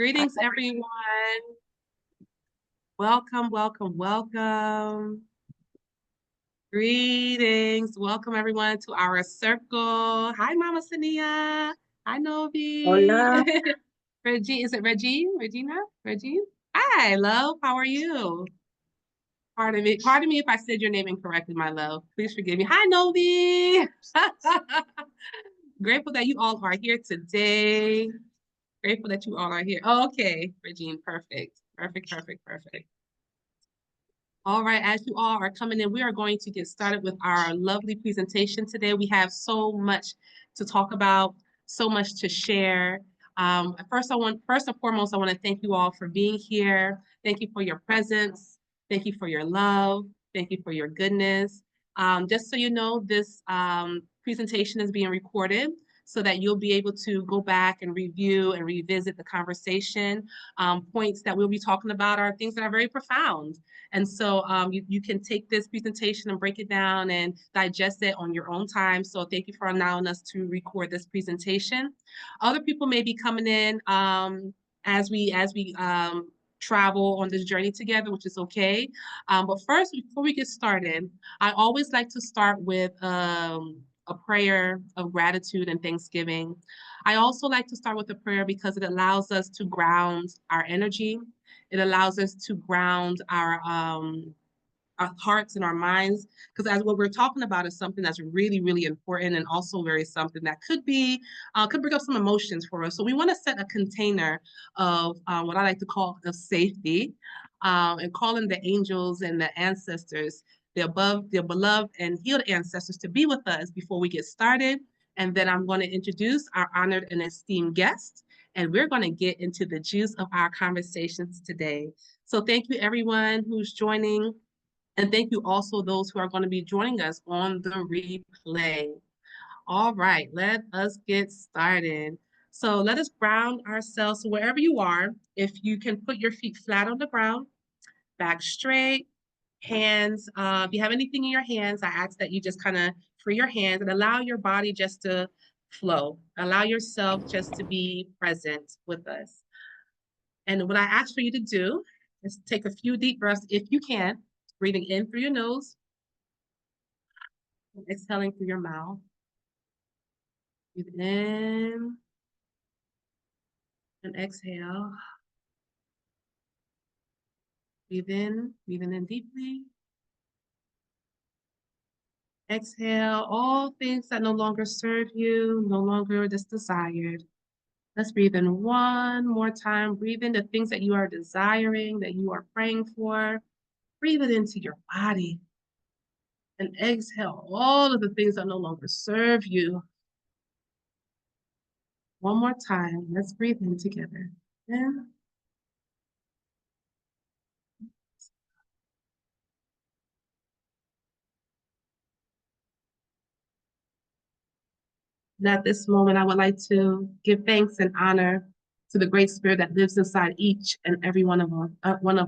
Greetings, everyone. Welcome, welcome, welcome. Greetings. Welcome, everyone, to our circle. Hi, Mama Sania. Hi, Novi. Hola, Regine, is it Regine? Regina? Regine? Hi, love. How are you? Pardon me. Pardon me if I said your name incorrectly, my love. Please forgive me. Hi, Novi. Grateful that you all are here today. Grateful that you all are here. Oh, okay, Regine, perfect. Perfect, perfect, perfect. All right, as you all are coming in, we are going to get started with our lovely presentation today. We have so much to talk about, so much to share. First and foremost, I want to thank you all for being here. Thank you for your presence. Thank you for your love. Thank you for your goodness. Just so you know, this presentation is being recorded so that you'll be able to go back and review and revisit the conversation. Points that we'll be talking about are things that are very profound. And so you can take this presentation and break it down and digest it on your own time. So thank you for allowing us to record this presentation. Other people may be coming in as we travel on this journey together, which is okay. But first, before we get started, I always like to start with a prayer of gratitude and thanksgiving. I also like to start with a prayer because it allows us to ground our energy. It allows us to ground our hearts and our minds, because as what we're talking about is something that's really, really important and also very something that could bring up some emotions for us. So we want to set a container of what I like to call of safety, and calling the angels and the ancestors, the beloved and healed ancestors to be with us before we get started. And then I'm going to introduce our honored and esteemed guest, and we're going to get into the juice of our conversations today. So thank you everyone who's joining. And thank you also those who are going to be joining us on the replay. All right, let us get started. So let us ground ourselves. So wherever you are, if you can put your feet flat on the ground, back straight, hands. If you have anything in your hands, I ask that you just kind of free your hands and allow your body just to flow. Allow yourself just to be present with us. And what I ask for you to do is take a few deep breaths if you can, breathing in through your nose, and exhaling through your mouth. Breathe in and exhale. Breathing in deeply. Exhale all things that no longer serve you, no longer is desired. Let's breathe in one more time. Breathe in the things that you are desiring, that you are praying for. Breathe it into your body. And exhale all of the things that no longer serve you. One more time. Let's breathe in together. In. And at this moment, I would like to give thanks and honor to the great spirit that lives inside each and every one of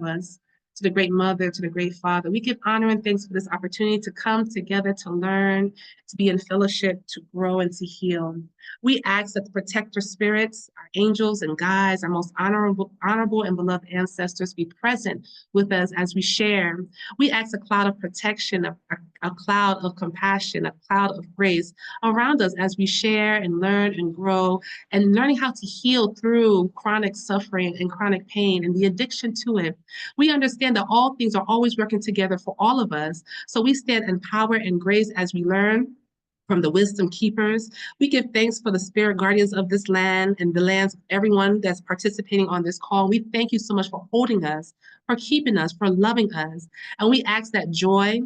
us, to the great mother, to the great father. We give honor and thanks for this opportunity to come together, to learn, to be in fellowship, to grow, and to heal. We ask that the protector spirits, our angels and guides, our most honorable and beloved ancestors be present with us as we share. We ask a cloud of protection, a cloud of compassion, a cloud of grace around us as we share and learn and grow, and learning how to heal through chronic suffering and chronic pain and the addiction to it. We understand that all things are always working together for all of us. So we stand in power and grace as we learn from the wisdom keepers. We give thanks for the spirit guardians of this land and the lands of everyone that's participating on this call. We thank you so much for holding us, for keeping us, for loving us. And we ask that joy,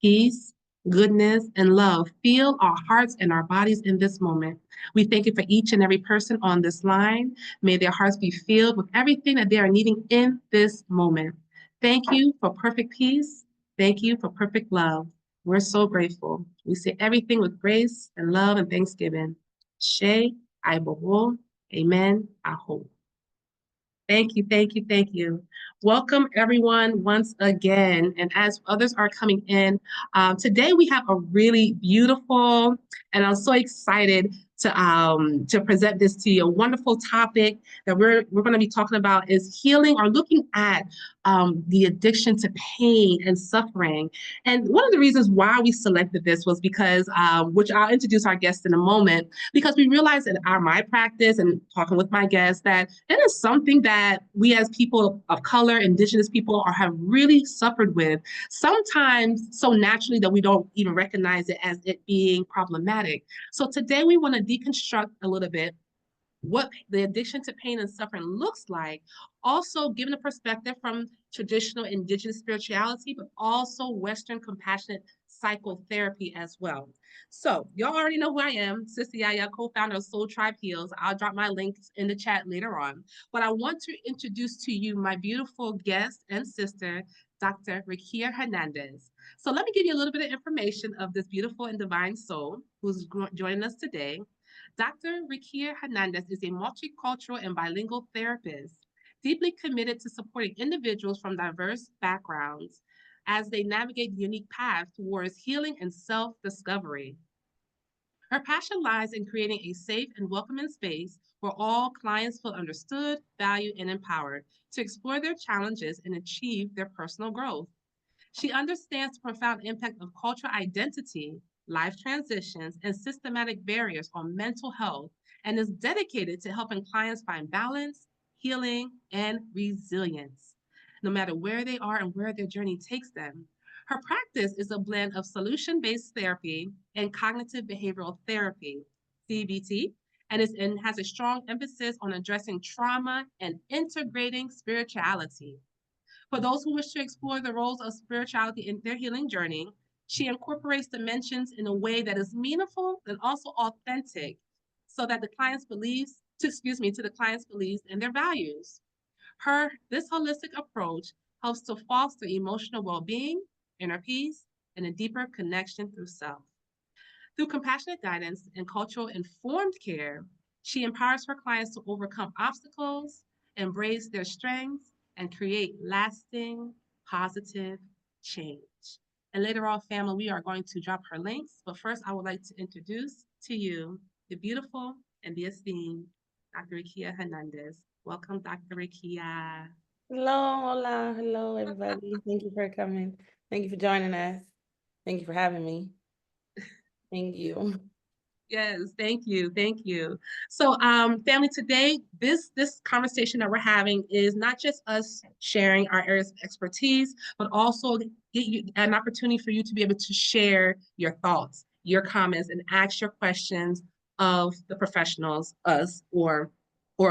peace, goodness, and love fill our hearts and our bodies in this moment. We thank you for each and every person on this line. May their hearts be filled with everything that they are needing in this moment. Thank you for perfect peace. Thank you for perfect love. We're so grateful. We say everything with grace and love and thanksgiving. She, Aibobo, Amen, Aho. Thank you, thank you, thank you. Welcome everyone once again. And as others are coming in, today we have a really beautiful, and I'm so excited to present this to you. A wonderful topic that we're going to be talking about is healing, or looking at the addiction to pain and suffering. And one of the reasons why we selected this was because, which I'll introduce our guest in a moment, because we realized in my practice and talking with my guests that it is something that we as people of color, Indigenous people, have really suffered with, sometimes so naturally that we don't even recognize it as it being problematic. So today we want to deconstruct a little bit what the addiction to pain and suffering looks like, also given a perspective from traditional Indigenous spirituality, but also Western compassionate psychotherapy as well. So y'all already know who I am, Sistah Yaya, co-founder of Soul Tribe Heals. I'll drop my links in the chat later on. But I want to introduce to you my beautiful guest and sister, Dr. Rikia Hernandez. So let me give you a little bit of information of this beautiful and divine soul who's joining us today. Dr. Rikia Hernandez is a multicultural and bilingual therapist, deeply committed to supporting individuals from diverse backgrounds as they navigate the unique path towards healing and self-discovery. Her passion lies in creating a safe and welcoming space where all clients feel understood, valued, and empowered to explore their challenges and achieve their personal growth. She understands the profound impact of cultural identity, life transitions, and systematic barriers on mental health, and is dedicated to helping clients find balance, healing, and resilience, no matter where they are and where their journey takes them. Her practice is a blend of solution-based therapy and cognitive behavioral therapy, CBT, and has a strong emphasis on addressing trauma and integrating spirituality. For those who wish to explore the roles of spirituality in their healing journey, she incorporates dimensions in a way that is meaningful and also authentic, so that the client's beliefs, to the client's beliefs and their values. This holistic approach helps to foster emotional well-being, inner peace, and a deeper connection through self. Through compassionate guidance and cultural informed care, she empowers her clients to overcome obstacles, embrace their strengths, and create lasting, positive change. And later on, family, we are going to drop her links. But first, I would like to introduce to you the beautiful and the esteemed Dr. Rikia Hernandez. Welcome, Dr. Rikia. Hello, hola, hello, everybody. Thank you for coming. Thank you for joining us. Thank you for having me. Thank you. Yes, thank you, thank you. So, family, today this conversation that we're having is not just us sharing our areas of expertise, but also get you an opportunity for you to be able to share your thoughts, your comments, and ask your questions of the professionals, us, or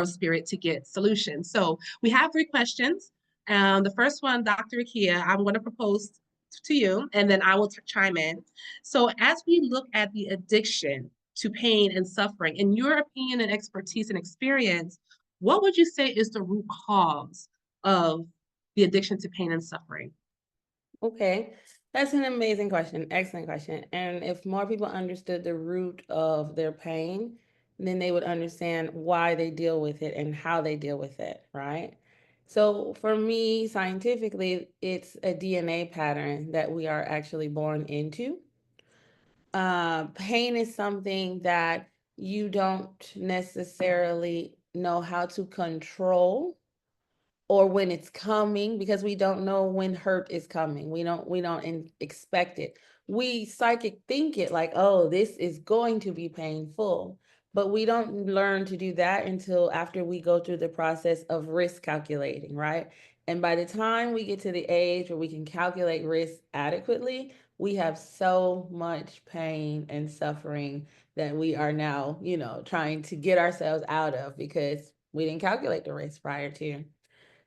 spirit to get solutions. So, we have 3 questions. The first one, Dr. Akia, I'm going to propose to you, and then I will chime in. So, as we look at the addiction to pain and suffering, in your opinion and expertise and experience, what would you say is the root cause of the addiction to pain and suffering? Okay, that's an amazing question. Excellent question. And if more people understood the root of their pain, then they would understand why they deal with it and how they deal with it, right? So for me, scientifically, it's a DNA pattern that we are actually born into. Pain is something that you don't necessarily know how to control or when it's coming, because we don't know when hurt is coming. We don't expect it. We psychic think it like, oh, this is going to be painful, but we don't learn to do that until after we go through the process of risk calculating, right? And by the time we get to the age where we can calculate risk adequately, we have so much pain and suffering that we are now, trying to get ourselves out of because we didn't calculate the risk prior to.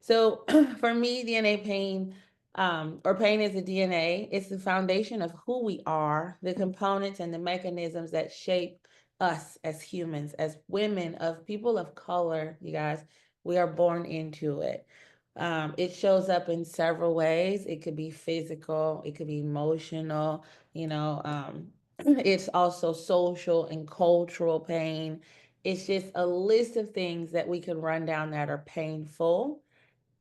So for me, DNA pain, or pain is the DNA. It's the foundation of who we are, the components and the mechanisms that shape us as humans, as women, of people of color. You guys, we are born into it. It shows up in several ways. It could be physical, it could be emotional, it's also social and cultural pain. It's just a list of things that we could run down that are painful,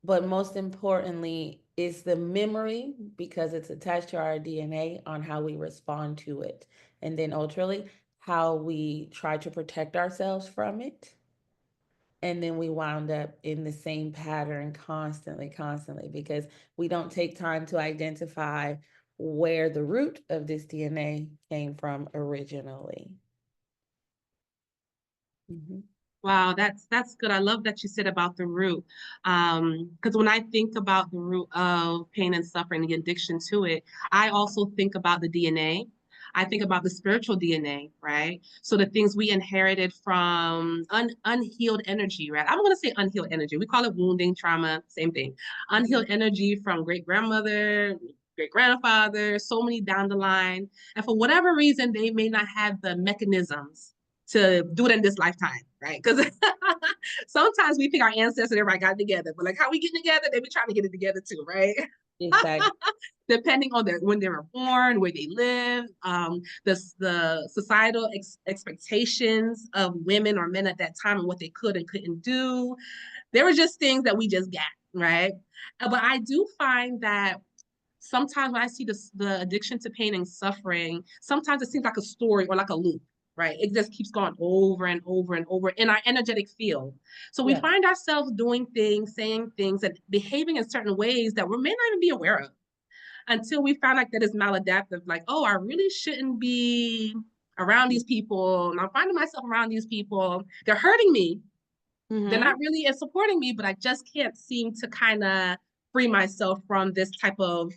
but most importantly is the memory, because it's attached to our DNA on how we respond to it. And then ultimately, how we try to protect ourselves from it. And then we wound up in the same pattern constantly, because we don't take time to identify where the root of this DNA came from originally. Mhm. Wow, that's good. I love that you said about the root. Because when I think about the root of pain and suffering, the addiction to it, I also think about the DNA. I think about the spiritual DNA, right? So the things we inherited from unhealed energy, right? I'm going to say unhealed energy. We call it wounding, trauma, same thing. Unhealed energy from great grandmother, great grandfather, so many down the line. And for whatever reason, they may not have the mechanisms to do it in this lifetime, right? Because sometimes we think our ancestors and everybody got together, but like how we getting together, they be trying to get it together too, right? Exactly. Depending on when they were born, where they live, the societal expectations of women or men at that time and what they could and couldn't do. There were just things that we just got, right? But I do find that sometimes when I see the addiction to pain and suffering, sometimes it seems like a story or like a loop, right? It just keeps going over and over and over in our energetic field. So we Yeah. find ourselves doing things, saying things, and behaving in certain ways that we may not even be aware of until we find like that is maladaptive. Like, oh, I really shouldn't be around these people. And I'm finding myself around these people. They're hurting me. They're Mm-hmm. not really supporting me, but I just can't seem to kind of free myself from this type of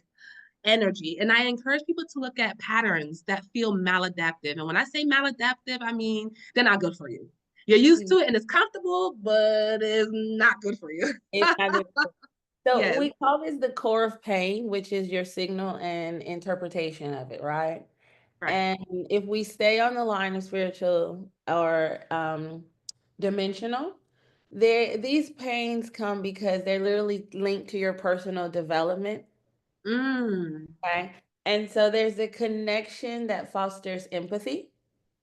energy. And I encourage people to look at patterns that feel maladaptive. And when I say maladaptive, I mean they're not good for you. You're used to it and it's comfortable, but it's not good for you. It's not good. So Yes, we call this the core of pain, which is your signal and interpretation of it, right? right. And if we stay on the line of spiritual or dimensional, these pains come because they're literally linked to your personal development. Mm. Okay. And so there's a connection that fosters empathy,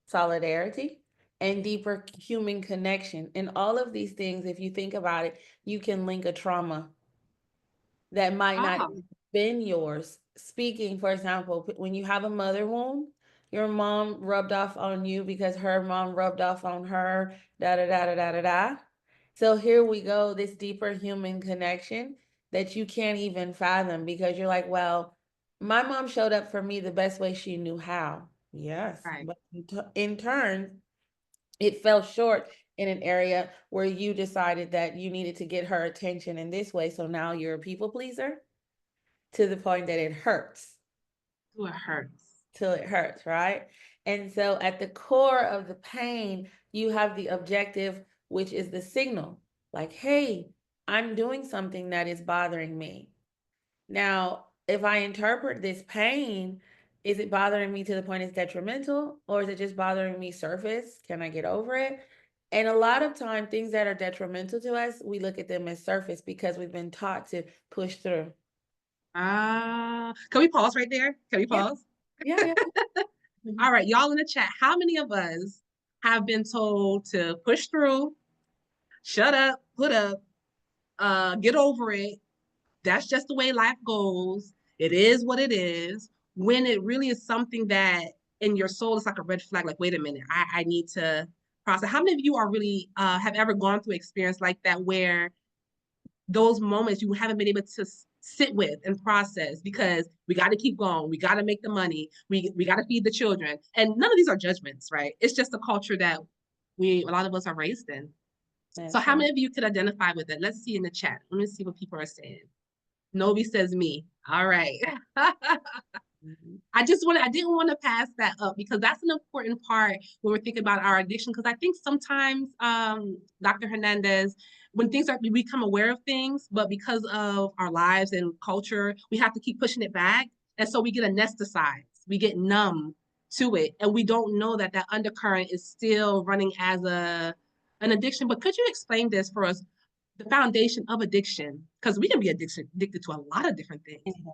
solidarity, and deeper human connection. And all of these things, if you think about it, you can link a trauma that might not Ah, have been yours. Speaking, for example, when you have a mother wound, your mom rubbed off on you because her mom rubbed off on her, da da da da da da da. So here we go, this deeper human connection that you can't even fathom because you're like, well, my mom showed up for me the best way she knew how. Yes, right. but in turn, it fell short in an area where you decided that you needed to get her attention in this way. So now you're a people pleaser to the point that it hurts, Ooh, it hurts. till it hurts, right? And so at the core of the pain, you have the objective, which is the signal like, hey, I'm doing something that is bothering me. Now, if I interpret this pain, is it bothering me to the point it's detrimental, or is it just bothering me surface? Can I get over it? And a lot of time, things that are detrimental to us, we look at them as surface because we've been taught to push through. Can we pause right there? Can we Yeah, pause? yeah, yeah. Mhm. All right, y'all in the chat, how many of us have been told to push through, shut up, put up, get over it? That's just the way life goes. It is what it is. When it really is something that in your soul is like a red flag, like, wait a minute, I need to process. How many of you are really have ever gone through experience like that where those moments you haven't been able to sit with and process because we got to keep going, we got to make the money, we got to feed the children, and none of these are judgments, right? It's just a culture that a lot of us are raised in. So That's how right. many of you could identify with it? Let's see in the chat. Let me see what people are saying. Novi says me. All right. Mhm. I didn't want to pass that up because that's an important part when we're thinking about our addiction. Because I think sometimes, Dr. Hernandez, when things are, we become aware of things, but because of our lives and culture, we have to keep pushing it back. And so we get anesthetized, we get numb to it. And we don't know that that undercurrent is still running as an addiction. But could you explain this for us, the foundation of addiction? Because we can be addicted to a lot of different things, Mhm.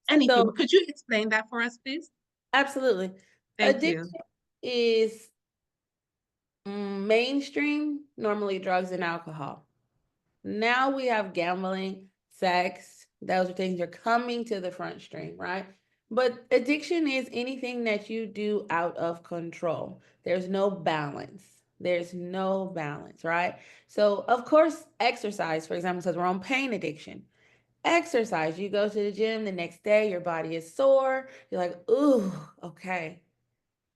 anything. So, But could you explain that for us, please? absolutely. Thank you. Addiction is mainstream, normally drugs and alcohol. Now we have gambling, sex, those are things that are coming to the front stream, right? But addiction is anything that you do out of control. There's no balance. There's no balance, right? So, of course, exercise, for example, because we're on pain addiction. Exercise, you go to the gym the next day, your body is sore. You're like, ooh, okay.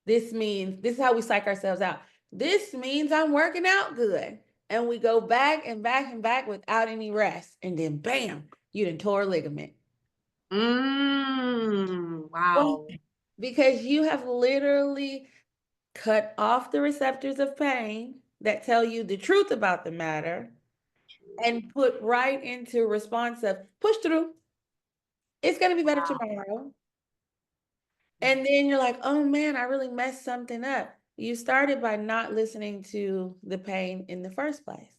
This is how we psych ourselves out. This means I'm working out good. And we go back and back and back without any rest. And then bam, you done tore a ligament. Why? Wow. Because you have literally cut off the receptors of pain that tell you the truth about the matter and put right into response of push through. It's going to be better Wow. tomorrow. And then you're like, oh man, I really messed something up. You started by not listening to the pain in the first place.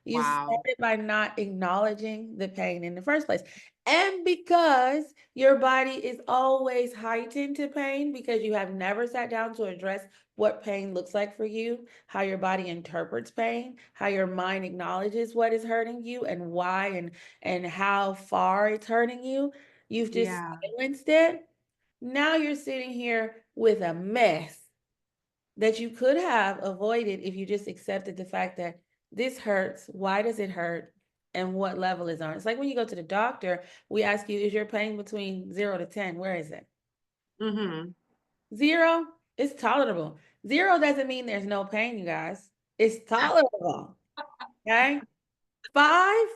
You Wow. started by not acknowledging the pain in the first place. And because your body is always heightened to pain, because you have never sat down to address what pain looks like for you, how your body interprets pain, how your mind acknowledges what is hurting you and why and how far it's hurting you, you've just Yeah. silenced it. Now you're sitting here with a mess that you could have avoided if you just accepted the fact that this hurts. Why does it hurt? And what level is on? It's like when you go to the doctor, we ask you, is your pain between 0 to 10? Where is it? Mm-hmm. 0 is tolerable. 0 doesn't mean there's no pain, you guys. It's tolerable. Okay. 5,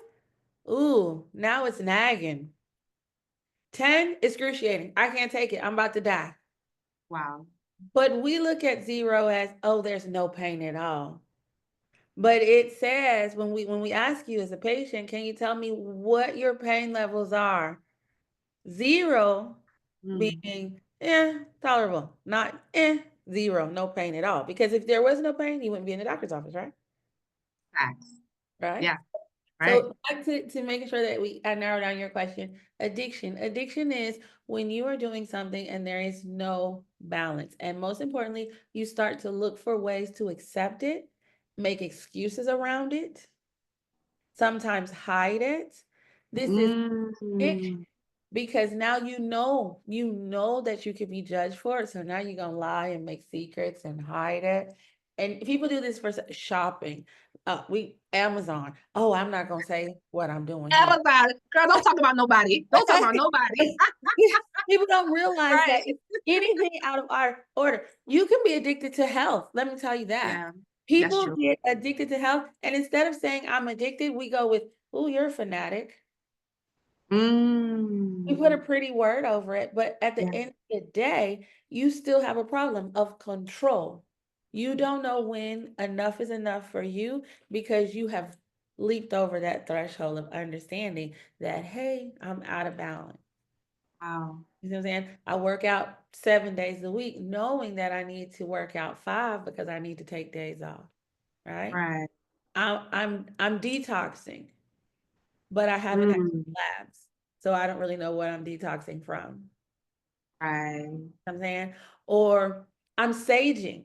ooh, now it's nagging. 10, excruciating. I can't take it. I'm about to die. Wow. But we look at 0 as, oh, there's no pain at all. But it says when we ask you as a patient, can you tell me what your pain levels are? 0 Mm. being tolerable, not 0, no pain at all. Because if there was no pain, you wouldn't be in the doctor's office, right? Facts. Right? Yeah. Right. So back to making sure that I narrow down your question. Addiction. Addiction is when you are doing something and there is no balance. And most importantly, you start to look for ways to accept it, make excuses around it, sometimes hide it. This is addiction Mm. because now you know that you could be judged for it. So now you're gonna lie and make secrets and hide it. And people do this for shopping. We Amazon. Oh, I'm not gonna say what I'm doing here. Amazon. Girl, don't talk about nobody. Don't talk about nobody. People don't realize that Right. anything out of our order, you can be addicted to health. Let me tell you that. Yeah. That's People true. get addicted to health, and instead of saying I'm addicted, we go with, "Oh, you're a fanatic." We put a Mm. pretty word over it, but at the Yeah. end of the day, you still have a problem of control. You don't know when enough is enough for you because you have leaped over that threshold of understanding that, hey, I'm out of balance. Wow. You know what I'm saying? I work out 7 days a week, knowing that I need to work out 5 because I need to take days off. Right? Right. I'm detoxing, but I haven't had Mm. labs, so I don't really know what I'm detoxing from. Right. I'm saying, or I'm saging,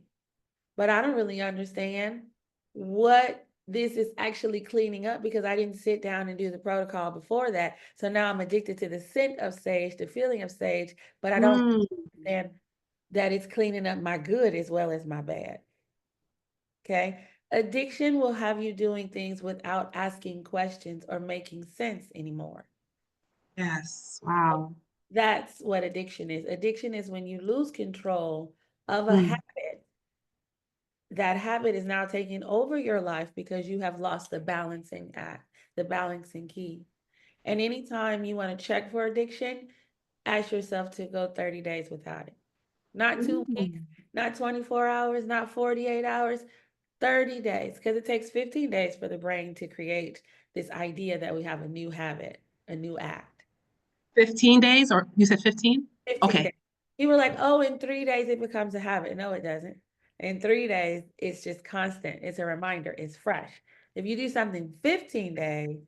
but I don't really understand what this is actually cleaning up because I didn't sit down and do the protocol before that. So now I'm addicted to the scent of sage, the feeling of sage, but I don't Mm. understand that it's cleaning up my good as well as my bad. Okay. Addiction will have you doing things without asking questions or making sense anymore. Yes. Wow. That's what addiction is. Addiction is when you lose control of a Mm. habit. That habit is now taking over your life because you have lost the balancing act, the balancing key. And anytime you want to check for addiction, ask yourself to go 30 days without it. Not 2 weeks, Mm. not 24 hours, not 48 hours, 30 days, because it takes 15 days for the brain to create this idea that we have a new habit, a new act. 15 days, or you said 15? 15 Okay. days. You were like, oh, in 3 days it becomes a habit. No, it doesn't. In 3 days, it's just constant. It's a reminder. It's fresh. If you do something 15 days,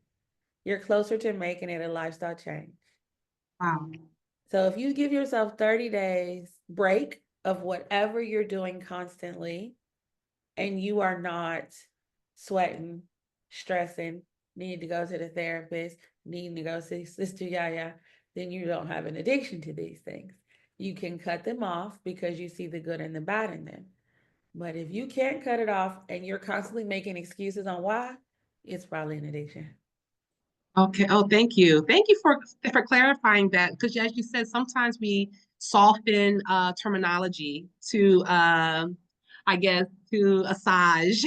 you're closer to making it a lifestyle change. Wow. So if you give yourself 30 days break of whatever you're doing constantly, and you are not sweating, stressing, need to go to the therapist, needing to go see Sister Yaya, then you don't have an addiction to these things. You can cut them off because you see the good and the bad in them. But if you can't cut it off and you're constantly making excuses on why, it's probably an addiction. Okay. Oh, thank you. Thank you for clarifying that. Because as you said, sometimes we soften terminology to I guess to assage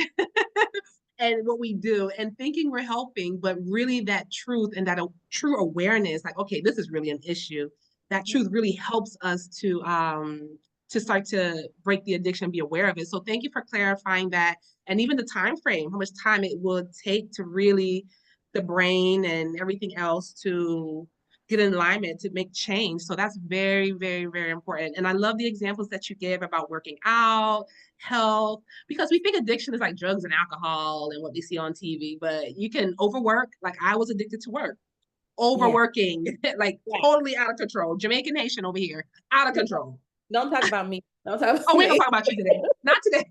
and what we do and thinking we're helping, but really that truth and that a true awareness, like, okay, this is really an issue. That truth really helps us to start to break the addiction, be aware of it. So thank you for clarifying that. And even the time frame, how much time it would take to really the brain and everything else to get in alignment to make change. So that's very, very, very important. And I love the examples that you gave about working out, health, because we think addiction is like drugs and alcohol and what we see on TV, but you can overwork. Like I was addicted to work, Yeah. overworking, like Yeah. totally out of control. Jamaican Nation over here, out of control. Don't talk about me. Don't talk Oh, about we ain't gonna me. talk about you today. Not today.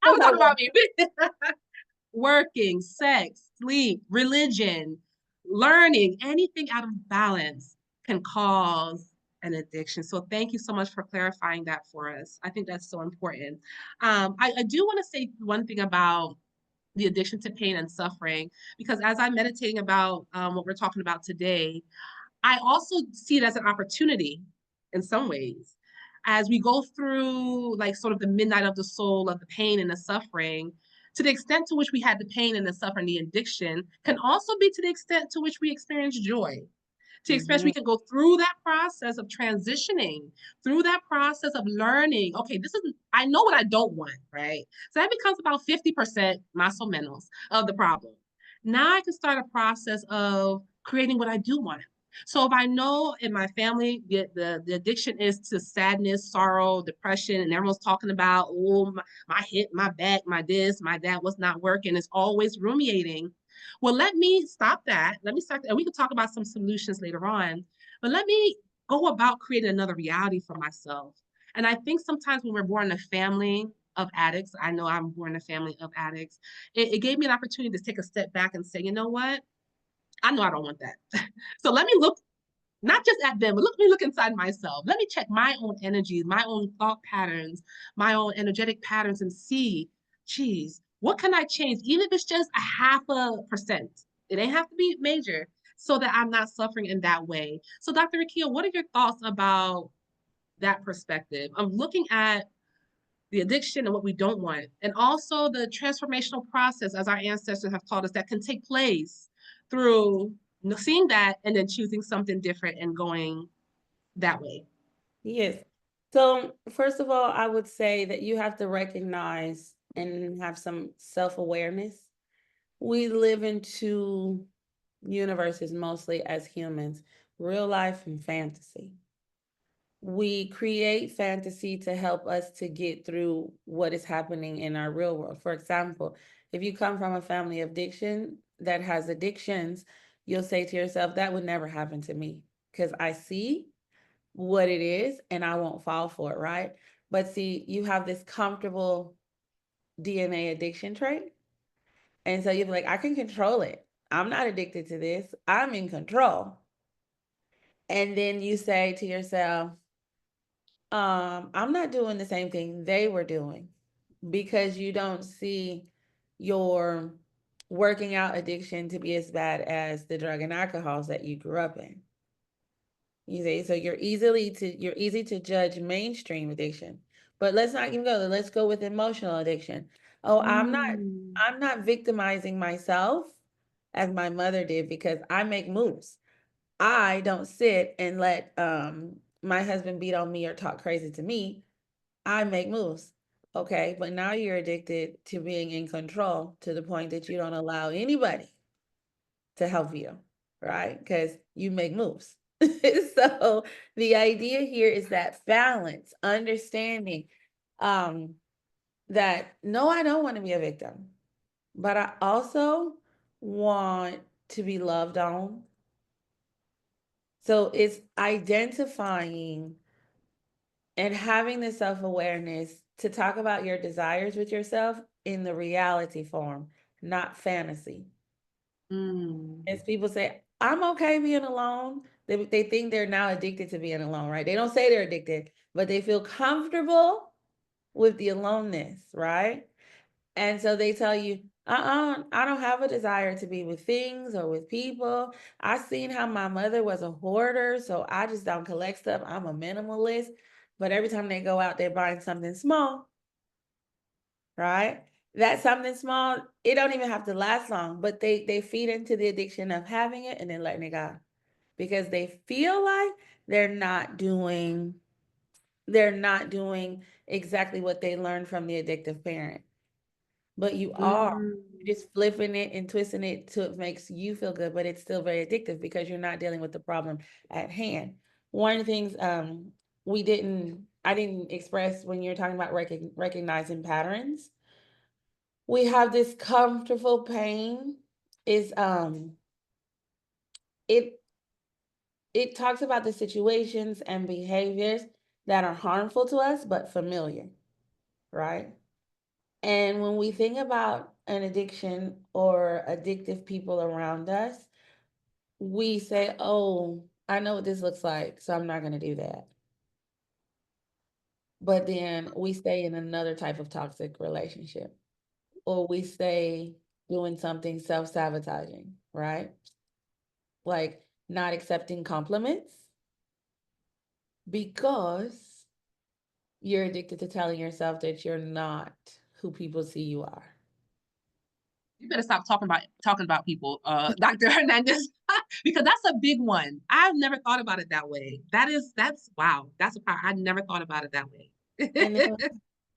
I'm Don't gonna talk talk about about me. Working, sex, sleep, religion, learning, anything out of balance can cause an addiction. So thank you so much for clarifying that for us. I think that's so important. I do want to say one thing about the addiction to pain and suffering, because as I'm meditating about what we're talking about today, I also see it as an opportunity in some ways. As we go through like sort of the midnight of the soul of the pain and the suffering, to the extent to which we had the pain and the suffering, the addiction can also be to the extent to which we experience joy to experience we Mhm. can go through that process of transitioning, through that process of learning. Okay, this is I know what I don't want, right? So that becomes about 50% más o menos of the problem. Now I can start a process of creating what I do want. So if I know in my family the addiction is to sadness, sorrow, depression, and everyone's talking about, oh, my hip, my back, my this, my that, what's not working, it's always ruminating. Well, let me stop that. Let me start, and we can talk about some solutions later on. But let me go about creating another reality for myself. And I think sometimes when we're born in a family of addicts, I know I'm born in a family of addicts, it gave me an opportunity to take a step back and say, you know what? I know I don't want that. So let me look not just at them, but let me look inside myself. Let me check my own energies, my own thought patterns, my own energetic patterns and see, geez, what can I change? Even if it's just a 0.5%. It ain't have to be major so that I'm not suffering in that way. So Dr. Akia, what are your thoughts about that perspective of looking at the addiction and what we don't want, and also the transformational process, as our ancestors have taught us, that can take place through seeing that and then choosing something different and going that way. Yes. So, first of all, I would say that you have to recognize and have some self-awareness. We live in two universes mostly as humans, real life and fantasy. We create fantasy to help us to get through what is happening in our real world. For example, if you come from a family of addiction that has addictions, you'll say to yourself, that would never happen to me because I see what it is and I won't fall for it, right? But see, you have this comfortable DNA addiction trait. And so you're like, I can control it. I'm not addicted to this. I'm in control. And then you say to yourself, I'm not doing the same thing they were doing because you don't see your working out addiction to be as bad as the drug and alcohols that you grew up in. You see, so you're easy to judge mainstream addiction. But let's not even go there. Let's go with emotional addiction. Oh, Mm. I'm not victimizing myself as my mother did because I make moves. I don't sit and let my husband beat on me or talk crazy to me. I make moves. Okay, but now you're addicted to being in control to the point that you don't allow anybody to help you, right? Because you make moves. So the idea here is that balance, understanding that no, I don't want to be a victim, but I also want to be loved on. So it's identifying and having the self-awareness to talk about your desires with yourself in the reality form, not fantasy. Mm. As people say, I'm okay being alone They think they're now addicted to being alone, right? They don't say they're addicted, but they feel comfortable with the aloneness, right? And so they tell you, I don't have a desire to be with things or with people. I seen how my mother was a hoarder, so I just don't collect stuff. I'm a minimalist. But every time they go out, they're buying something small, right? That something small, it don't even have to last long, but they feed into the addiction of having it and then letting it go because they feel like they're not doing they're not doing exactly what they learned from the addictive parent. But you are. Mm. You're just flipping it and twisting it till it makes you feel good, but it's still very addictive because you're not dealing with the problem at hand. One of the things I didn't express when you're talking about recognizing patterns. We have this comfortable pain is it it talks about the situations and behaviors that are harmful to us but familiar, right? And when we think about an addiction or addictive people around us, we say, oh, I know what this looks like, so I'm not going to do that. But then we stay in another type of toxic relationship, or we stay doing something self sabotaging, right? Like not accepting compliments because you're addicted to telling yourself that you're not who people see you are. You better stop talking about people, Dr. Hernandez, because that's a big one. I've never thought about it that way. That's wow. That's a power. I never thought about it that way. And then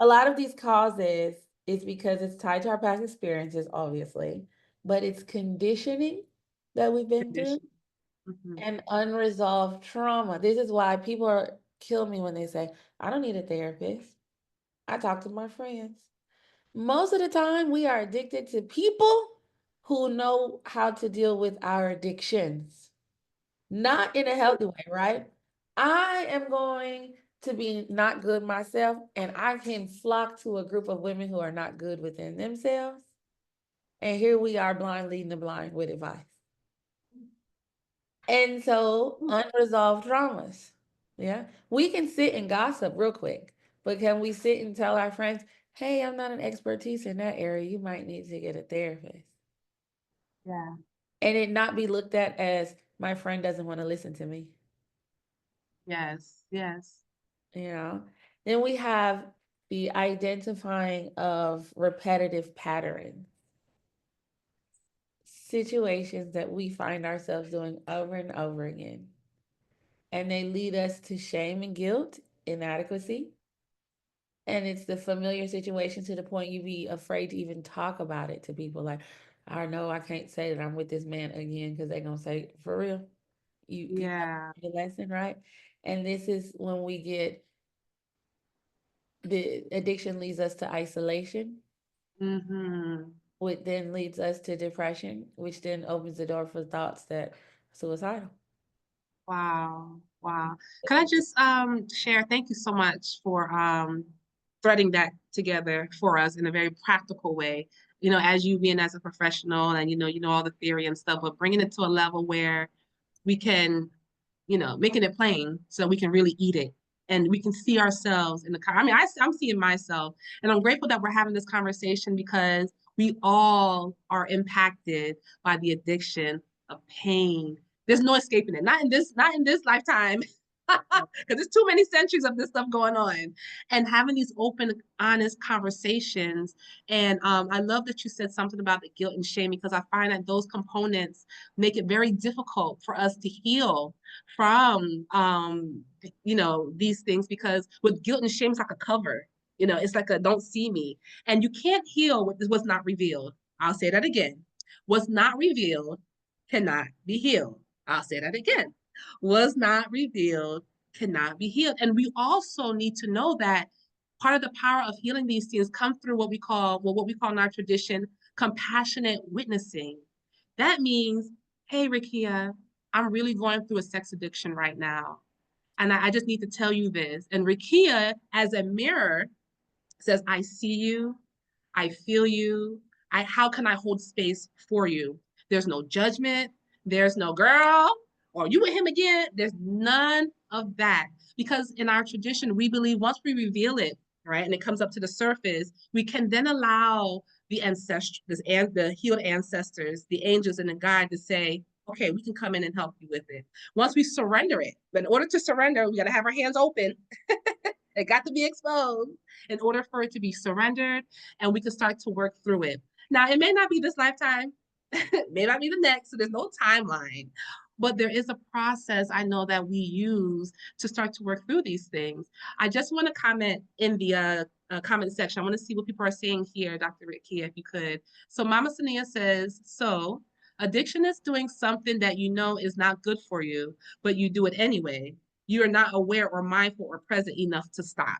a lot of these causes is because it's tied to our past experiences, obviously, but it's conditioning that we've been through Condition. Mhm. and unresolved trauma. This is why people kill me when they say, I don't need a therapist. I talk to my friends. Most of the time, we are addicted to people who know how to deal with our addictions, not in a healthy way, right? I am going to be not good myself, and I can flock to a group of women who are not good within themselves. And here we are blind leading the blind with advice. And so unresolved traumas. Yeah. We can sit and gossip real quick, but can we sit and tell our friends, hey, I'm not an expertise in that area. You might need to get a therapist. Yeah. And it not be looked at as my friend doesn't want to listen to me. Yes. Yes. You know, then we have the identifying of repetitive patterns, situations that we find ourselves doing over and over again. And they lead us to shame and guilt, inadequacy. And it's the familiar situation to the point you be afraid to even talk about it to people. Like, I know I can't say that I'm with this man again because they're gonna say, for real, you have Yeah. the lesson, right? And this is when we get the addiction leads us to isolation, Mm-hmm. which then leads us to depression, which then opens the door for thoughts that suicidal. Wow. Wow. Can I just share? Thank you so much for threading that together for us in a very practical way. You know, as you being as a professional and you know all the theory and stuff, but bringing it to a level where we can, making it plain so we can really eat it and we can see ourselves in the car. I mean, I'm seeing myself, and I'm grateful that we're having this conversation because we all are impacted by the addiction of pain. There's no escaping it. Not in this lifetime. Because there's too many centuries of this stuff going on, and having these open, honest conversations. And I love that you said something about the guilt and shame because I find that those components make it very difficult for us to heal from these things, because with guilt and shame, it's like a cover. It's like a don't see me. And you can't heal what was not revealed. I'll say that again. What's not revealed cannot be healed. I'll say that again. Was not revealed cannot be healed. And we also need to know that part of the power of healing these things come through what we call in our tradition compassionate witnessing. That means, hey, Rikia, I'm really going through a sex addiction right now. And I just need to tell you this. And Rikia, as a mirror, says, I see you, I feel you. How can I hold space for you? There's no judgment. There's no girl or you with him again. There's none of that. Because in our tradition, we believe once we reveal it, right, and it comes up to the surface, we can then allow the ancestors, the healed ancestors, the angels and the guide to say, okay, we can come in and help you with it. Once we surrender it, but in order to surrender, we got to have our hands open. It got to be exposed in order for it to be surrendered, and we can start to work through it. Now, it may not be this lifetime, it may not be the next, so there's no timeline, but there is a process I know that we use to start to work through these things. I just want to comment in the comment section. I want to see what people are saying here, Dr. Ricky, if you could. So Mama Sania says, so addiction is doing something that you know is not good for you, but you do it anyway. You are not aware or mindful or present enough to stop.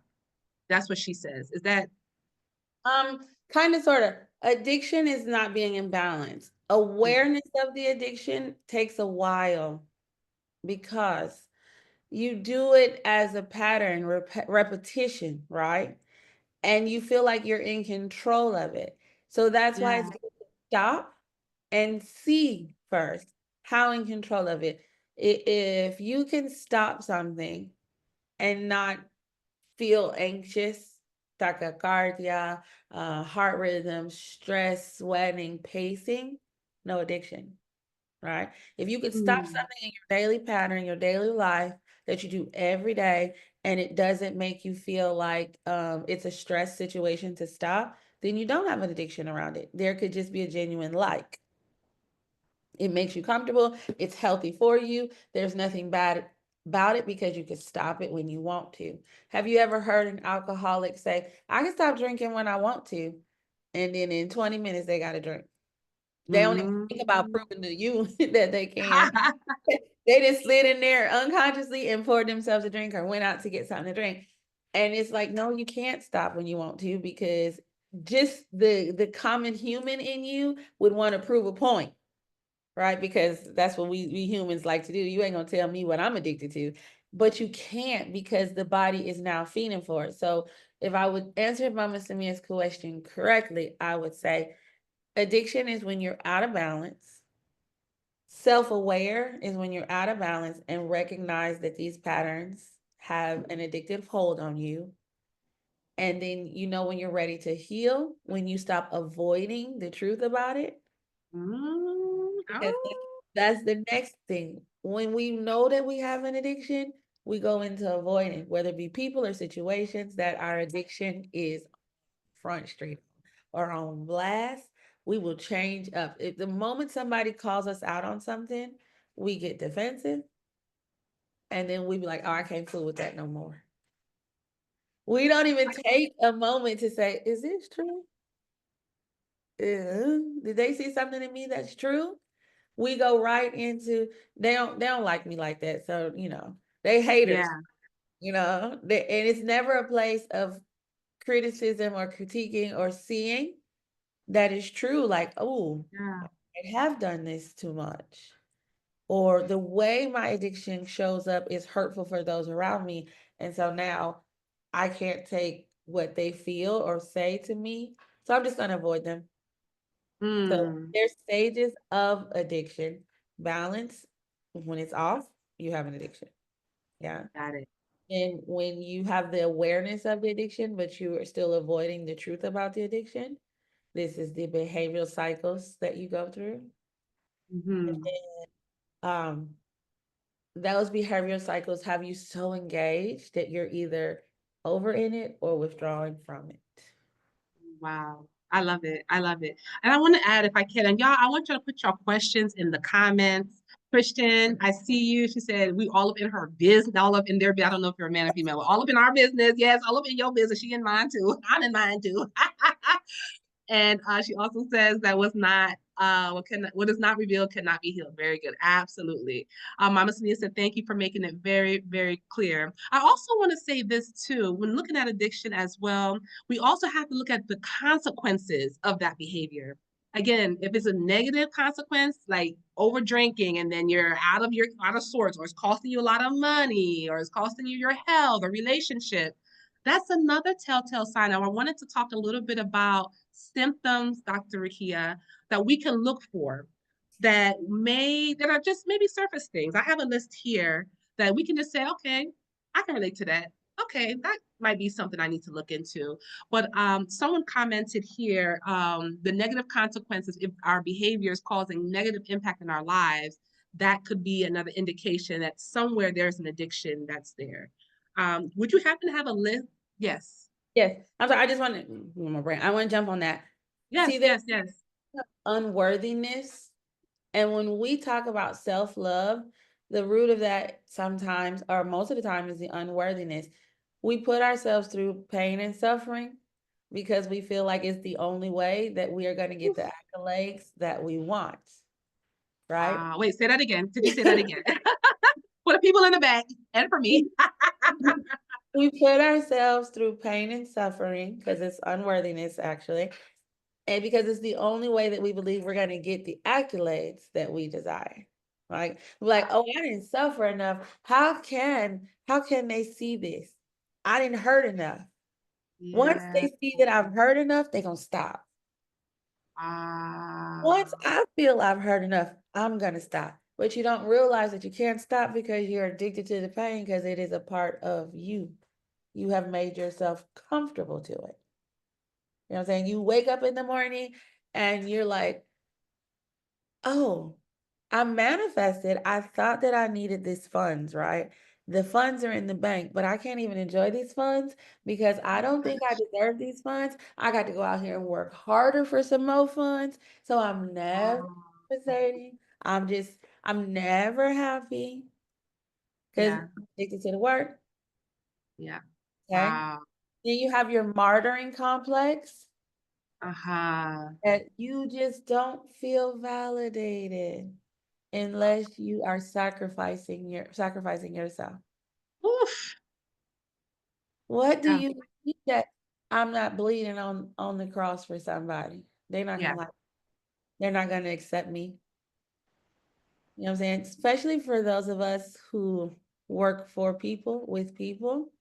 That's what she says. Is that? Kind of, sort of. Addiction is not being in balance. Awareness of the addiction takes a while because you do it as a pattern, repetition, right? And you feel like you're in control of it. So that's why Yeah. it's good to stop and see first how in control of it. If you can stop something and not feel anxious, tachycardia, heart rhythm, stress, sweating, pacing, no addiction, right? If you could stop Mm. something in your daily pattern, your daily life that you do every day, and it doesn't make you feel like it's a stress situation to stop, then you don't have an addiction around it. There could just be a genuine like. It makes you comfortable. It's healthy for you. There's nothing bad about it because you can stop it when you want to. Have you ever heard an alcoholic say, I can stop drinking when I want to? And then in 20 minutes, they got to drink. They don't even think about Mm. proving to you that they can. They just slid in there unconsciously and poured themselves a drink or went out to get something to drink. And it's like, no, you can't stop when you want to because just the common human in you would want to prove a point, right? Because that's what we humans like to do. You ain't gonna tell me what I'm addicted to, but you can't because the body is now feeding for it. So if I would answer Mama Samia's question correctly, I would say addiction is when you're out of balance. Self-aware is when you're out of balance and recognize that these patterns have an addictive hold on you. And then you know when you're ready to heal, when you stop avoiding the truth about it. Mm. Because Oh. that's the next thing. When we know that we have an addiction, we go into avoiding, whether it be people or situations that our addiction is front street or on blast, we will change up. If the moment somebody calls us out on something, we get defensive and then we be like, oh, I can't fool with that no more. We don't even take a moment to say, is this true? Did they see something in me that's true? We go right into they don't like me like that. So, they haters, Yeah. and it's never a place of criticism or critiquing or seeing that is true. Like, oh, Yeah. I have done this too much. Or the way my addiction shows up is hurtful for those around me. And so now I can't take what they feel or say to me. So I'm just going to avoid them. So Mm. there's stages of addiction. Balance, when it's off, you have an addiction. Yeah. Got it. And when you have the awareness of the addiction, but you are still avoiding the truth about the addiction, this is the behavioral cycles that you go through. Mm-hmm. Um, those behavioral cycles have you so engaged that you're either over in it or withdrawing from it. Wow. I love it. I love it. And I want to add, if I can, and y'all, I want y'all to put your questions in the comments. Christian, I see you. She said, we all up in her business, all up in their, I don't know if you're a man or female, but all up in our business. Yes, all up in your business. She in mine too. I'm in mine too. And she also says that what is not revealed cannot be healed. Very good. Absolutely. Mama Sonia said, thank you for making it very, very clear. I also want to say this too, when looking at addiction as well, we also have to look at the consequences of that behavior. Again, if it's a negative consequence, like over drinking, and then you're out of sorts, or it's costing you a lot of money, or it's costing you your health or relationship, that's another telltale sign. Now, I wanted to talk a little bit about symptoms, Dr. Rakia, that we can look for. that are just maybe surface things. I have a list here that we can just say, okay, I can relate to that. Okay, that might be something I need to look into. But someone commented here, the negative consequences if our behavior is causing negative impact in our lives, that could be another indication that somewhere there's an addiction that's there. Would you happen to have a list? Yes. Yes. I'm sorry. I just want to, my brain. I want to jump on that. See, Yes, there's yes, yes. unworthiness. And when we talk about self-love, the root of that sometimes, or most of the time, is the unworthiness. We put ourselves through pain and suffering because we feel like it's the only way that we are going to get the accolades that we want, right? Wait, say that again. Could you say that again? For the people in the back and for me. We put ourselves through pain and suffering because it's unworthiness, actually, and because it's the only way that we believe we're going to get the accolades that we desire. Like, oh, I didn't suffer enough. How can they see this? I didn't hurt enough. Once Yeah. they see that I've hurt enough, they're gonna stop. Once Ah, I feel I've hurt enough, I'm gonna stop. But you don't realize that you can't stop because you're addicted to the pain because it is a part of you. You have made yourself comfortable to it. You know what I'm saying? You wake up in the morning and you're like, oh, I manifested. I thought that I needed these funds, right? The funds are in the bank, but I can't even enjoy these funds because I don't think I deserve these funds. I got to go out here and work harder for some more funds. So I'm never ah, compensating. I'm never happy because yeah, I'm addicted to the work. yeah. Okay. Wow. Then you have your martyring complex Uh-huh. that you just don't feel validated unless you are sacrificing yourself. Oof. What do Yeah, you mean that I'm not bleeding on the cross for somebody? yeah. They're not gonna accept me. You know what I'm saying? Especially for those of us who work for people, with people.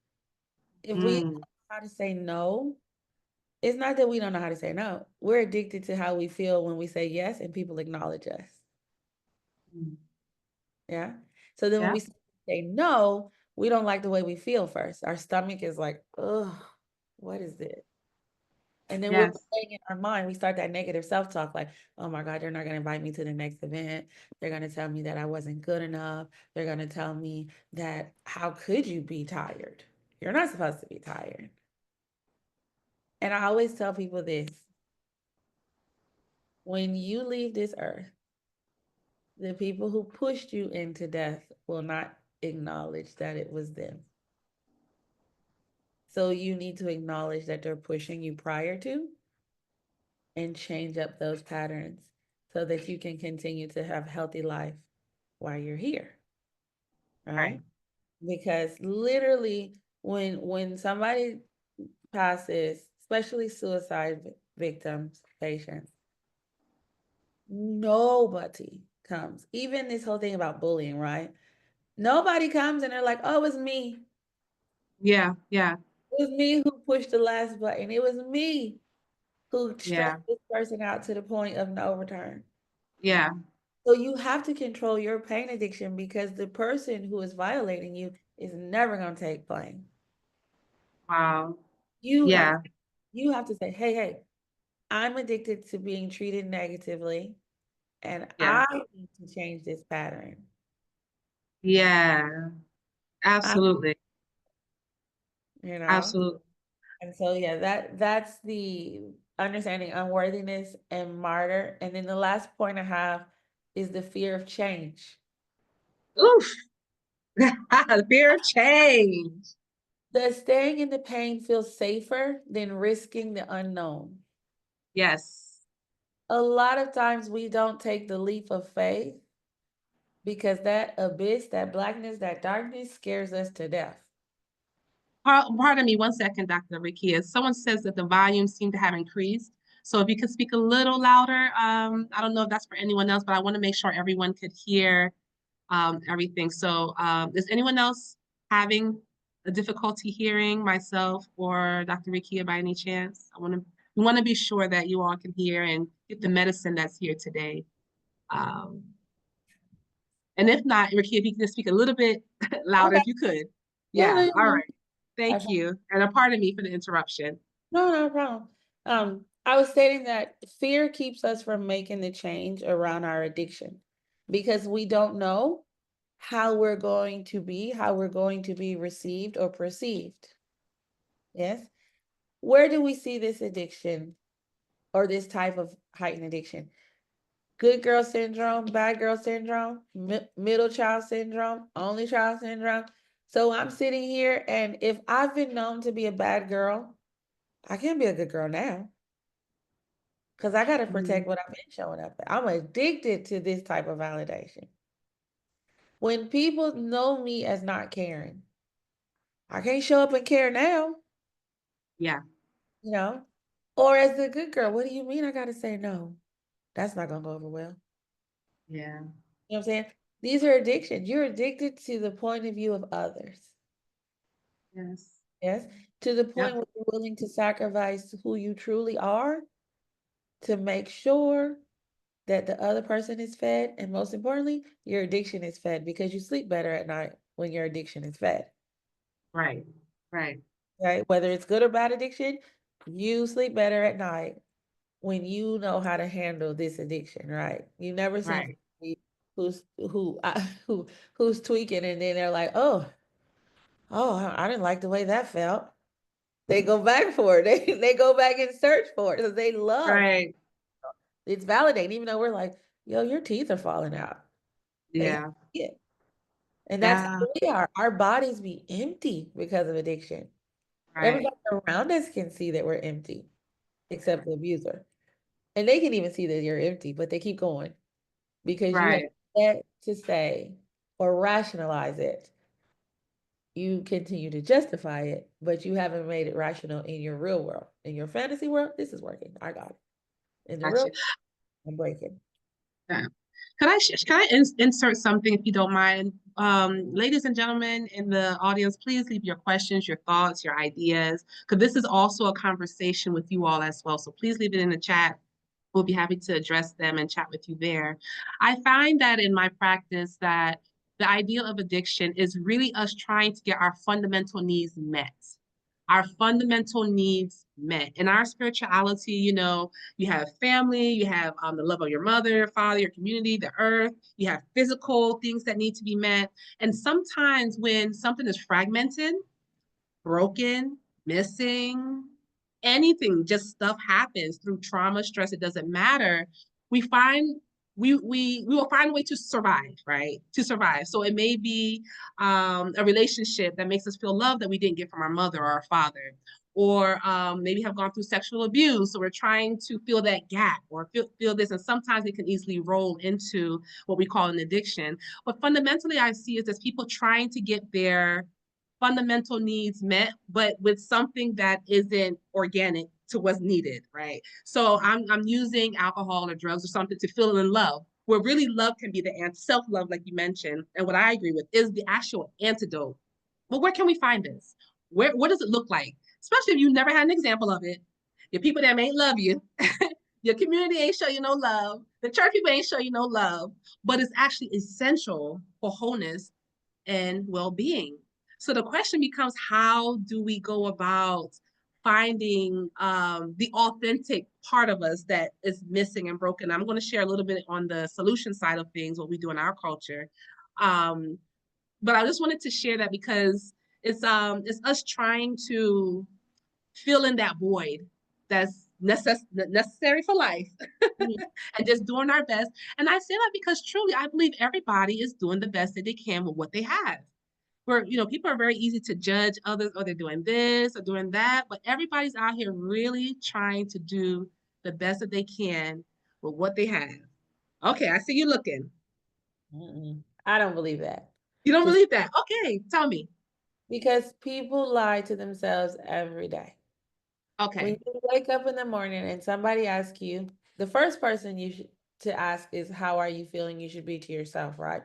If we don't Mm, know how to say no, it's not that we don't know how to say no. We're addicted to how we feel when we say yes and people acknowledge us. mm. Yeah. So then when Yeah. we say no, we don't like the way we feel first. Our stomach is like, oh, what is this? And then we're Yes. playing in our mind. We start that negative self-talk, like, oh my God, they're not going to invite me to the next event. They're going to tell me that I wasn't good enough. They're going to tell me that, how could you be tired? You're not supposed to be tired. And I always tell people this: when you leave this earth, the people who pushed you into death will not acknowledge that it was them. So you need to acknowledge that they're pushing you prior to and change up those patterns so that you can continue to have healthy life while you're here, right? Right. Because literally when somebody passes, especially suicide victims, patients, nobody comes. Even this whole thing about bullying, right? Nobody comes and they're like, oh, it's me. Yeah, yeah, It was me who pushed the last button. It was me who yeah, stressed this person out to the point of no return. yeah. So you have to control your pain addiction because the person who is violating you is never going to take blame. Wow. You have Yeah, you have to say, "Hey, hey, I'm addicted to being treated negatively and yeah, I need to change this pattern." yeah. I, Absolutely. you know? Absolutely. And so yeah, that's the understanding unworthiness and martyr. And then the last point I have is the fear of change. Oof. Fear of change. Does staying in the pain feel safer than risking the unknown? Yes. A lot of times we don't take the leap of faith because that abyss, that blackness, that darkness scares us to death. Pardon me one second, Dr. Ricky. Someone says that the volume seemed to have increased. So if you could speak a little louder, I don't know if that's for anyone else, but I want to make sure everyone could hear everything. So is anyone else having a difficulty hearing myself or Dr. Ricky by any chance? We want to be sure that you all can hear and get the medicine that's here today. Um, and if not, Ricky, if you can just speak a little bit louder, Okay. if you could. No, Yeah. no, All no, right. Thank no. you. And pardon me for the interruption. No, no problem. I was stating that fear keeps us from making the change around our addiction because we don't know how we're going to be, how we're going to be received or perceived. Yes. Where do we see this addiction or this type of heightened addiction? Good girl syndrome, bad girl syndrome, middle child syndrome, only child syndrome. So I'm sitting here, and if I've been known to be a bad girl, I can't be a good girl now. Because I got to Mhm. protect what I've been showing up. I'm addicted to this type of validation. When people know me as not caring, I can't show up and care now, Yeah. you know? Or as the good girl, what do you mean I got to say no? That's not going to go over well. Yeah. You know what I'm saying? These are addictions. You're addicted to the point of view of others. Yes. Yes. To the point Yep. where you're willing to sacrifice who you truly are to make sure that the other person is fed, and most importantly, your addiction is fed because you sleep better at night when your addiction is fed, Right. Right. right? Whether it's good or bad addiction, you sleep better at night when you know how to handle this addiction, right? You've never seen Right. somebody who who's tweaking and then they're like, oh, I didn't like the way that felt. They go back for it. They go back and search for it because they love Right. it's validating, even though we're like, yo, your teeth are falling out. They Yeah. see it. And that's Yeah. how we are. Our bodies be empty because of addiction. Right. Everybody around us can see that we're empty, except the abuser. And they can even see that you're empty, but they keep going because you have Right. yet to say or rationalize it. You continue to justify it, but you haven't made it rational in your real world. In your fantasy world, this is working. I got it. In the real Gotcha. world, I'm breaking. Yeah. Can I insert something if you don't mind? Ladies and gentlemen in the audience, please leave your questions, your thoughts, your ideas, because this is also a conversation with you all as well. So please leave it in the chat. We'll be happy to address them and chat with you there. I find that in my practice that the ideal of addiction is really us trying to get our fundamental needs met. Our fundamental needs met. In our spirituality, you have family, you have the love of your mother, father, your community, the earth, you have physical things that need to be met. And sometimes when something is fragmented, broken, missing, anything, just stuff happens through trauma, stress, it doesn't matter. We find we will find a way to survive, right? To survive. So it may be a relationship that makes us feel love that we didn't get from our mother or our father, or maybe have gone through sexual abuse. So we're trying to fill that gap or feel this. And sometimes it can easily roll into what we call an addiction. But fundamentally, I see is as people trying to get their fundamental needs met, but with something that isn't organic to what's needed, right? So I'm using alcohol or drugs or something to feel in love, where really love can be the self-love, like you mentioned, and what I agree with is the actual antidote. But where can we find this? What does it look like? Especially if you never had an example of it. Your people that ain't love you, your community ain't show you no love, the church people ain't show you no love, but it's actually essential for wholeness and well-being. So the question becomes, how do we go about finding the authentic part of us that is missing and broken? I'm going to share a little bit on the solution side of things, what we do in our culture. Um, but I just wanted to share that because it's us trying to fill in that void that's necessary for life Mhm. and just doing our best. And I say that because truly I believe everybody is doing the best that they can with what they have. Where people are very easy to judge others, or they're doing this or doing that, but everybody's out here really trying to do the best that they can with what they have. Okay, I see you looking. Mm-mm. I don't believe that. You don't Just believe that? Okay, tell me. because people lie to themselves every day. When Okay. you wake up in the morning and somebody asks you, the first person you should to ask is how are you feeling? You should be to yourself, right?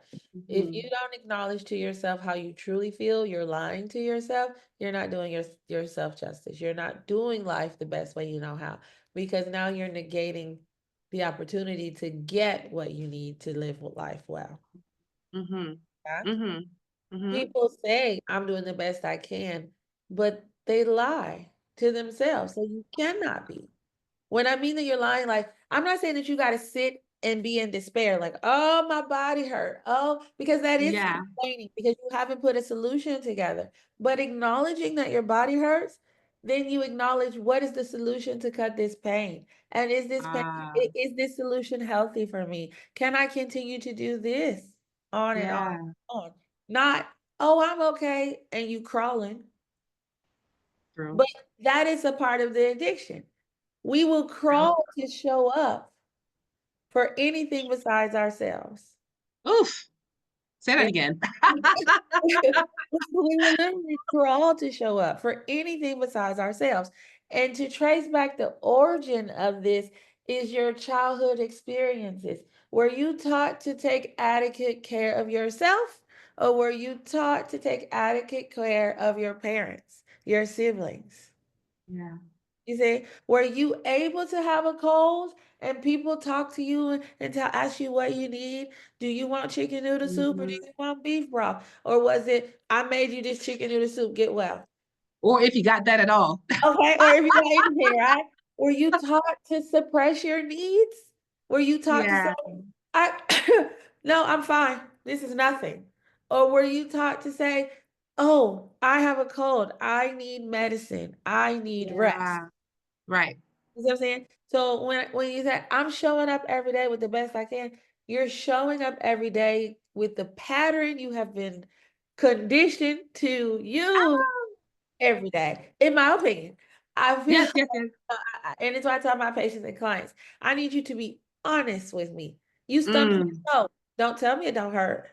If you Mhm. don't acknowledge to yourself how you truly feel, you're lying to yourself. You're not doing yourself justice. You're not doing life the best way you know how because now you're negating the opportunity to get what you need to live life well. Mm-hmm. Yeah? Mm-hmm. Mm-hmm. People say, I'm doing the best I can, but they lie to themselves. So you cannot be. When I mean that you're lying, like, I'm not saying that you got to sit and be in despair, like, oh, my body hurt. Oh, because that is Yeah. complaining because you haven't put a solution together. But acknowledging that your body hurts, then you acknowledge what is the solution to cut this pain? And is this pain, Ah, is this solution healthy for me? Can I continue to do this on and on yeah. and on? Not, oh, I'm okay, and you crawling. True. But that is a part of the addiction. We will True. crawl to show up for anything besides ourselves. Oof. Say that Yeah. again. We will literally crawl to show up for anything besides ourselves. And to trace back the origin of this is your childhood experiences. Were you taught to take adequate care of yourself, or were you taught to take adequate care of your parents, your siblings? Yeah. You see, were you able to have a cold and people talk to you and ask you what you need? Do you want chicken noodle soup or do Mm-hmm. you want beef broth? Or was it, I made you this chicken noodle soup, get well? Or if you got that at all. Okay, or if you got anything, right? Were you taught to suppress your needs? Were you taught to say, Yeah. I no, I'm fine. This is nothing. Or were you taught to say, oh, I have a cold. I need medicine. I need rest. Yeah. Right. You see what I'm saying? So when you say I'm showing up every day with the best I can, you're showing up every day with the pattern you have been conditioned to use Ah. every day. In my opinion, I feel, Yes, yes, yes. and it's why I tell my patients and clients, I need you to be honest with me. You stumble your Mm. toe. Don't tell me it don't hurt.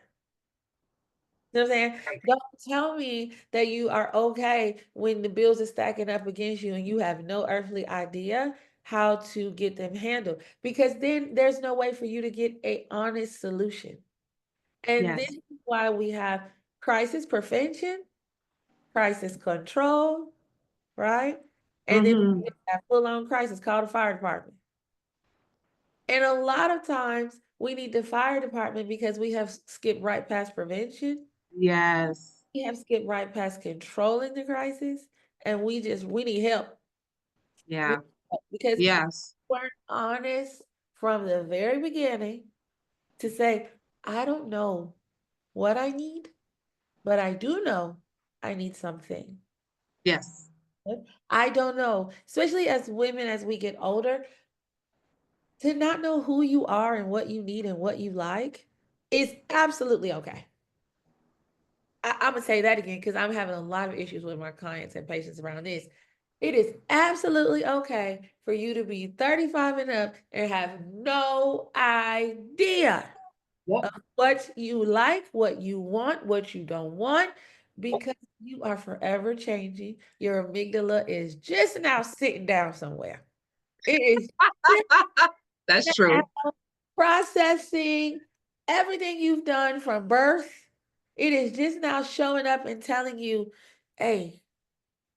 You know what I'm saying? Right. Don't tell me that you are okay when the bills are stacking up against you and you have no earthly idea how to get them handled, because then there's no way for you to get a honest solution. And this Yes. is why we have crisis prevention, crisis control, right? And then Mm-hmm. we have full-on crisis, call the fire department. And a lot of times we need the fire department because we have skipped right past prevention. Yes. We have skipped right past controlling the crisis, and we need help. We Yeah. need help because Yes. we're honest from the very beginning to say, I don't know what I need, but I do know I need something. Yes. I don't know, especially as women as we get older, to not know who you are and what you need and what you like is absolutely okay. I'm gonna say that again because I'm having a lot of issues with my clients and patients around this. It is absolutely okay for you to be 35 and up and have no idea Yep. of what you like, what you want, what you don't want, because you are forever changing. Your amygdala is just now sitting down somewhere. It is just That's now true. processing everything you've done from birth. It is just now showing up and telling you, hey,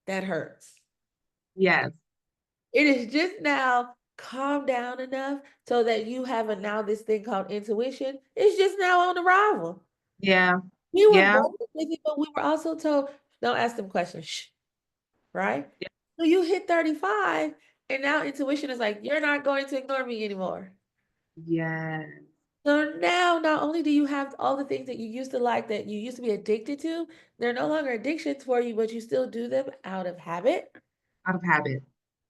that hurts. Yes. It is just now calmed down enough so that you have a now this thing called intuition. It's just now on arrival. Yeah. We were Yeah. born with it, but we were also told, don't ask them questions. Shh, right? Yeah. So you hit 35, and now intuition is like, you're not going to ignore me anymore. Yes. So now, not only do you have all the things that you used to like, that you used to be addicted to, they're no longer addictions for you, but you still do them out of habit. Out of habit.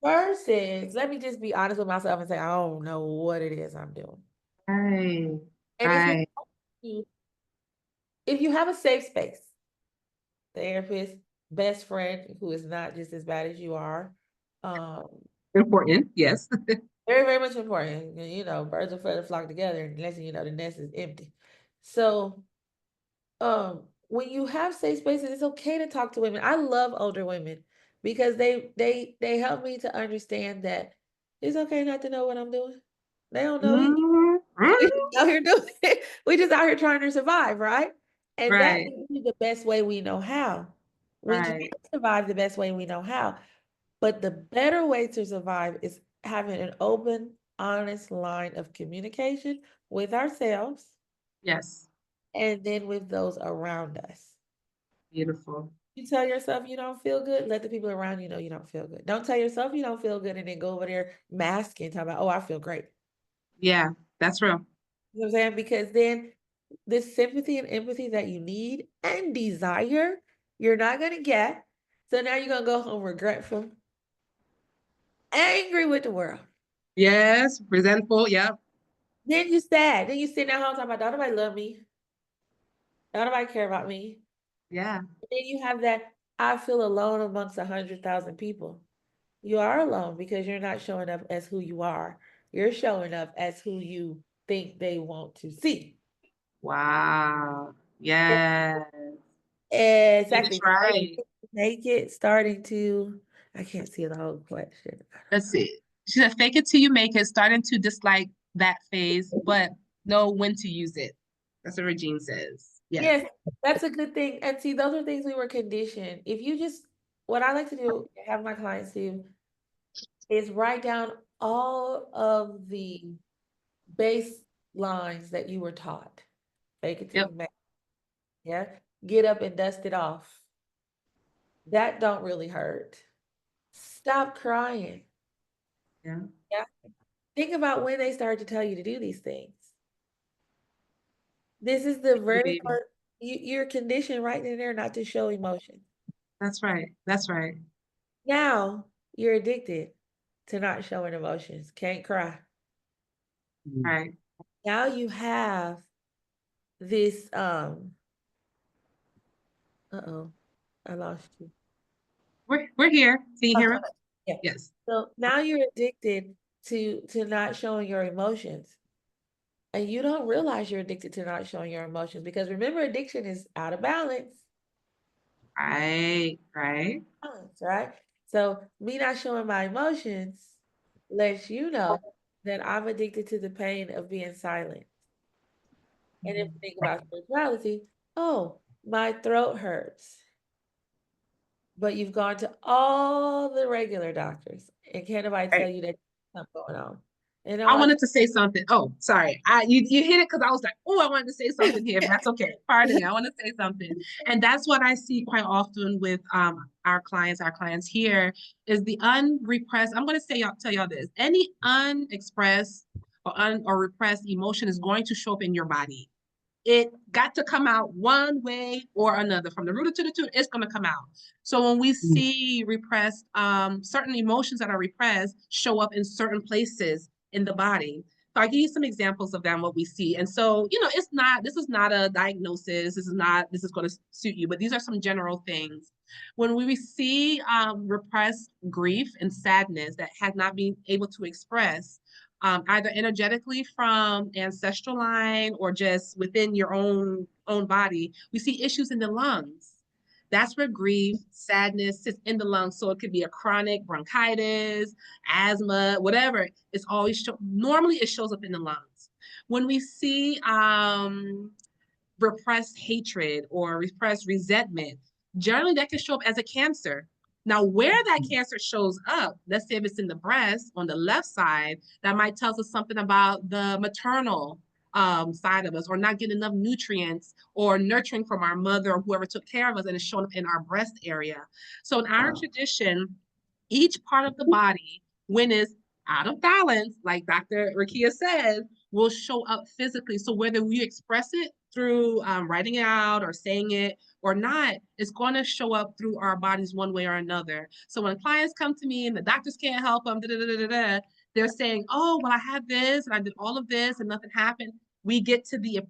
Versus, let me just be honest with myself and say, I don't know what it is I'm doing. Right. And Right. if you have a safe space, therapist, best friend who is not just as bad as you are, um, Important. Yes. very, very much important. You know, birds of feather flock together, and next thing you know, the nest is empty. So when you have safe spaces, it's okay to talk to women. I love older women because they help me to understand that it's okay not to know what I'm doing. They don't know either. Mhm. We just out here doing it. We just out here trying to survive, right? And that Right. is the best way we know how. We can Right. survive the best way we know how. But the better way to survive is having an open honest line of communication with ourselves Yes. and then with those around us. Beautiful. You tell yourself you don't feel good, let the people around you know you don't feel good. Don't tell yourself you don't feel good and then go over there masking, talking about, oh, I feel great. Yeah, that's real. You know what I'm saying? Because then this sympathy and empathy that you need and desire, you're not going to get. So now you're going to go home regretful, angry with the world. Yes, resentful. Yep. Then you sad. Then you sit down home talking about, don't nobody love me. Don't nobody care about me. Yeah. And then you have that, I feel alone amongst 100,000 people. You are alone because you're not showing up as who you are. You're showing up as who you think they want to see. Wow. Yes. That's Exactly. right. Make it starting to, I can't see the whole question. Let's see. She said, fake it till you make it, starting to dislike that phase, but know when to use it. That's what Regine says. Yes. Yes, that's a good thing. And see, those are things we were conditioned. If you just, what I like to do, have my clients do, is write down all of the baselines that you were taught. Fake it till Yep. you make it. Yeah. Get up and dust it off. That don't really hurt. Stop crying. Yeah. Yeah. Think about when they started to tell you to do these things. This is the The very baby. first, you're conditioned right in there not to show emotion. That's right. That's right. Now you're addicted to not showing emotions. Can't cry. Right. Now you have this uh-oh, I lost you. We're here. Can you Okay. hear us? Yeah. Yes. So now you're addicted to not showing your emotions. And you don't realize you're addicted to not showing your emotions because remember, addiction is out of balance. Right. Right. Balance, right? So me not showing my emotions lets you know that I'm addicted to the pain of being silent. And if you think about spirituality, oh, my throat hurts. But you've gone to all the regular doctors, and can't nobody tell Right. you that there's something going on. And I'm I like, wanted to say something. Oh, sorry. You hit it because I was like, oh, I wanted to say something here, but that's okay. Pardon me. I want to say something. And that's what I see quite often with our clients here is the unrepressed. I'm gonna say y'all tell y'all this. Any unexpressed or repressed emotion is going to show up in your body. It got to come out one way or another. From the rooter to the tooth, it's going to come out. So when we see repressed, certain emotions that are repressed show up in certain places in the body. So I'll give you some examples of them, what we see. And so, this is not a diagnosis. This is going to suit you, but these are some general things. When we see repressed grief and sadness that has not been able to express, either energetically from ancestral line or just within your own body, we see issues in the lungs. That's where grief, sadness sits in the lungs. So it could be a chronic bronchitis, asthma, whatever. It's always normally it shows up in the lungs. When we see repressed hatred or repressed resentment, generally that can show up as a cancer. Now, where that cancer shows up, let's say if it's in the breast on the left side, that might tell us something about the maternal side of us, or not getting enough nutrients or nurturing from our mother or whoever took care of us, and it's shown up in our breast area. So in our tradition, each part of the body, when it's out of balance, like Dr. Rakia says, will show up physically. So whether we express it through writing it out or saying it or not, it's going to show up through our bodies one way or another. So when clients come to me and the doctors can't help them, they're saying, oh, well, I had this and I did all of this and nothing happened. We get to the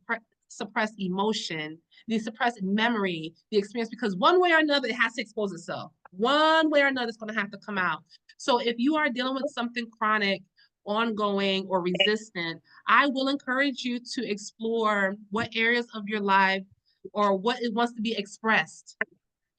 suppressed emotion, the suppressed memory, the experience, because one way or another, it has to expose itself. One way or another, it's going to have to come out. So if you are dealing with something chronic, ongoing, or resistant, I will encourage you to explore what areas of your life or what it wants to be expressed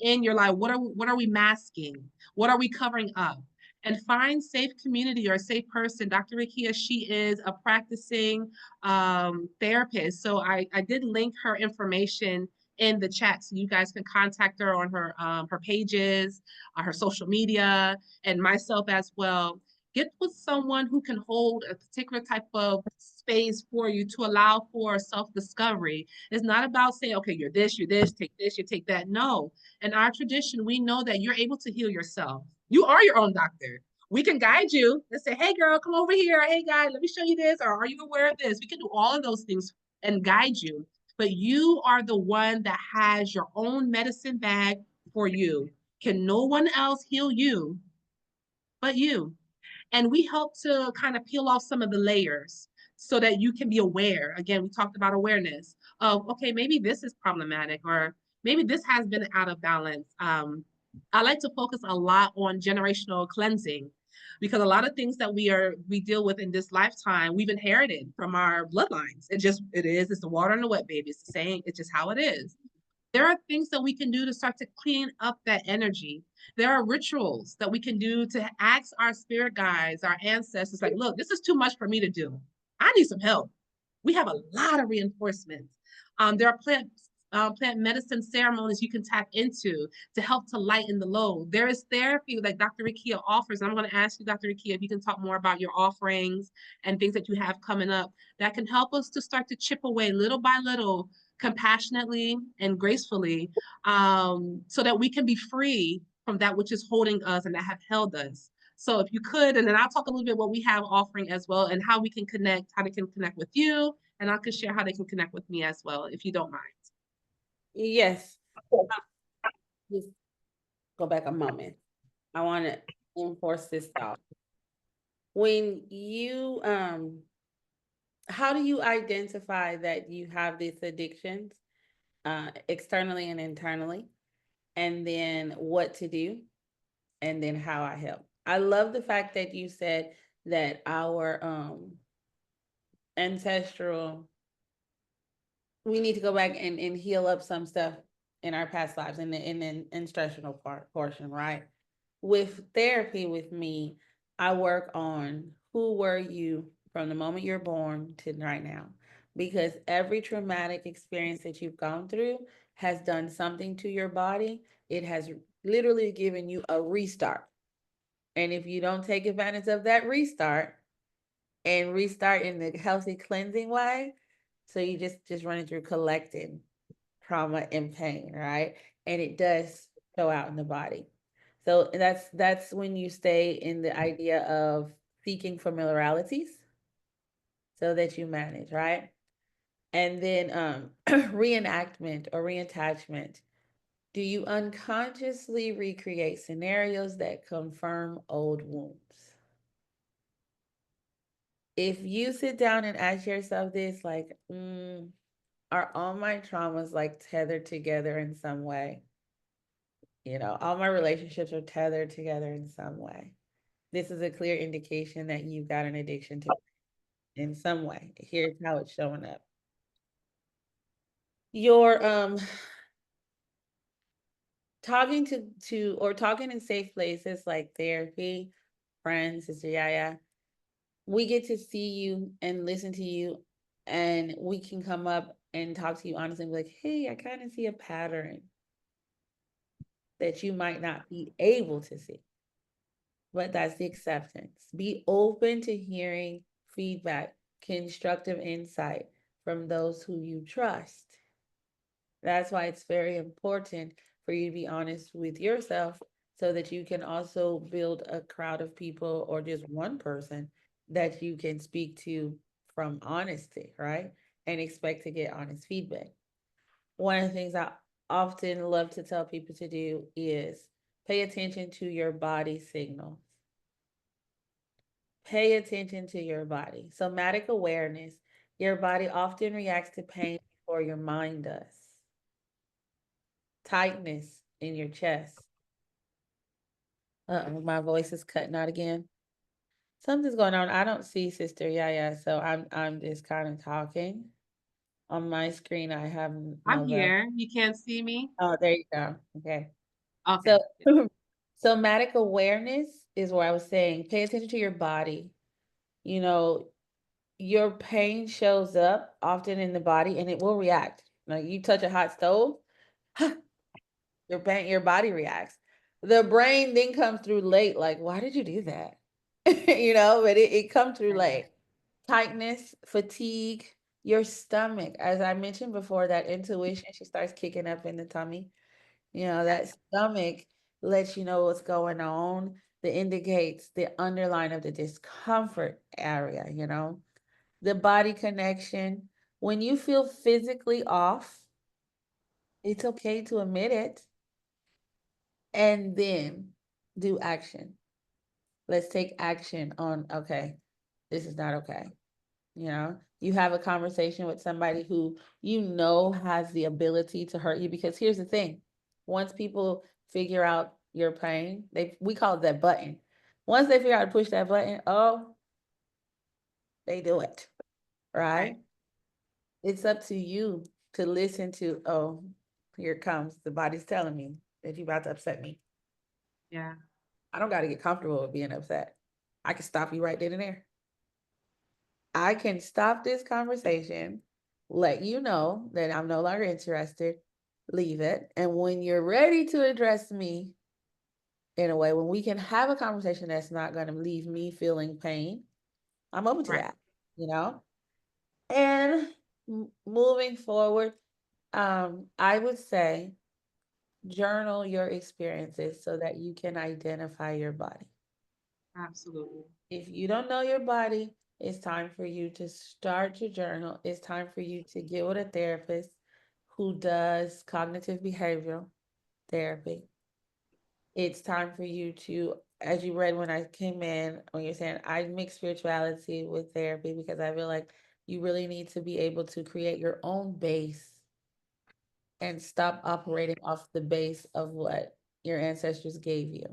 in your life. What are we masking? What are we covering up? And find safe community or safe person. Dr. Rakia, she is a practicing therapist. So I did link her information in the chat, so you guys can contact her on her pages, her social media, and myself as well. get with someone who can hold a particular type of space for you to allow for self-discovery. It's not about saying, okay, you're this, you take that. No. In our tradition, we know that you're able to heal yourself. You are your own doctor. We can guide you and say, hey, girl, come over here. Hey, guy, let me show you this. Or are you aware of this? We can do all of those things and guide you. But you are the one that has your own medicine bag for you. Can no one else heal you but you? And we help to kind of peel off some of the layers so that you can be aware. Again, we talked about awareness of, okay, maybe this is problematic, or maybe this has been out of balance. I like to focus a lot on generational cleansing, because a lot of things that we deal with in this lifetime, we've inherited from our bloodlines. It's the water and the wet, baby. It's the same, it's just how it is. There are things that we can do to start to clean up that energy. There are rituals that we can do to ask our spirit guides, our ancestors, like, look, this is too much for me to do. I need some help. We have a lot of reinforcements. There are plant medicine ceremonies you can tap into to help to lighten the load. There is therapy like Dr. Rikia offers. And I'm going to ask you, Dr. Rikia, if you can talk more about your offerings and things that you have coming up that can help us to start to chip away little by little, compassionately and gracefully, so that we can be free from that which is holding us and that have held us. So if you could, and then I'll talk a little bit what we have offering as well and how we can connect, how they can connect with you, and I can share how they can connect with me as well, if you don't mind. Yes. Just go back a moment. I want to enforce this thought. When you how do you identify that you have these addictions, externally and internally, and then what to do, and then how I help? I love the fact that you said that our ancestral, we need to go back and heal up some stuff in our past lives in the instructional portion, right? With therapy with me, I work on who were you from the moment you're born to right now. Because every traumatic experience that you've gone through has done something to your body. It has literally given you a restart. And if you don't take advantage of that restart and restart in the healthy cleansing way, so you just running through collecting trauma and pain, right? And it does show out in the body. So that's when you stay in the idea of seeking familiarities so that you manage, right? And then reenactment or reattachment. Do you unconsciously recreate scenarios that confirm old wounds? If you sit down and ask yourself this, like, are all my traumas like tethered together in some way? You know, all my relationships are tethered together in some way. This is a clear indication that you've got an addiction to in some way. Here's how it's showing up. Your talking to or talking in safe places like therapy, friends, Sistah Yaya, we get to see you and listen to you, and we can come up and talk to you honestly and be like, hey, I kind of see a pattern that you might not be able to see. But that's the acceptance. Be open to hearing feedback, constructive insight from those who you trust. That's why it's very important for you to be honest with yourself so that you can also build a crowd of people or just one person that you can speak to from honesty, right? And expect to get honest feedback. One of the things I often love to tell people to do is pay attention to your body signals. Pay attention to your body. Somatic awareness. Your body often reacts to pain before your mind does. Tightness in your chest. My voice is cutting out again. Something's going on. I don't see Sistah Yaya, so I'm just kind of talking. On my screen, I have I'm Novell. here. You can't see me? Oh, there you go. Okay. Okay. So somatic awareness is where I was saying, pay attention to your body. You know, your pain shows up often in the body and it will react. Like you touch a hot stove, your body reacts. The brain then comes through late, like, why did you do that? you know, but it comes through Right. like tightness, fatigue, your stomach. As I mentioned before, that intuition, she starts kicking up in the tummy. You know, that stomach lets you know what's going on. That indicates the underline of the discomfort area, you know. The body connection. When you feel physically off, it's okay to admit it and then do action. Let's take action on, okay, this is not okay. You know, you have a conversation with somebody who you know has the ability to hurt you, because here's the thing. Once people figure out your pain, we call it that button. Once they figure out to push that button, oh, they do it, right? Right. It's up to you to listen to, oh, here it comes. The body's telling me that you're about to upset me. Yeah. I don't got to get comfortable with being upset. I can stop you right then and there. I can stop this conversation, let you know that I'm no longer interested, leave it. And when you're ready to address me in a way, when we can have a conversation that's not going to leave me feeling pain, I'm open to Right. that, you know? And moving forward, I would say journal your experiences so that you can identify your body. Absolutely. If you don't know your body, it's time for you to start your journal. It's time for you to get with a therapist who does cognitive behavioral therapy. It's time for you to, as you read when I came in, when you're saying I mix spirituality with therapy because I feel like you really need to be able to create your own base and stop operating off the base of what your ancestors gave you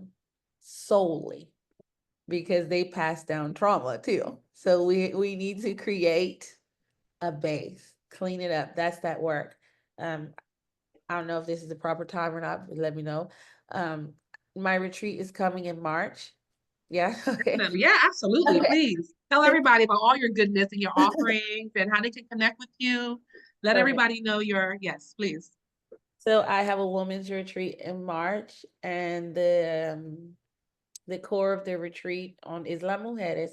solely, because they pass down trauma too. So we need to create a base, clean it up. That's that work. Um, I don't know if this is the proper time or not, but let me know. Um, my retreat is coming in March. Yeah. Okay. Definitely. Yeah, absolutely. Okay. Please tell everybody about all your goodness and your offerings and how they can connect with you. Let Okay. everybody know your, yes, please. So I have a women's retreat in March, and the core of the retreat on Isla Mujeres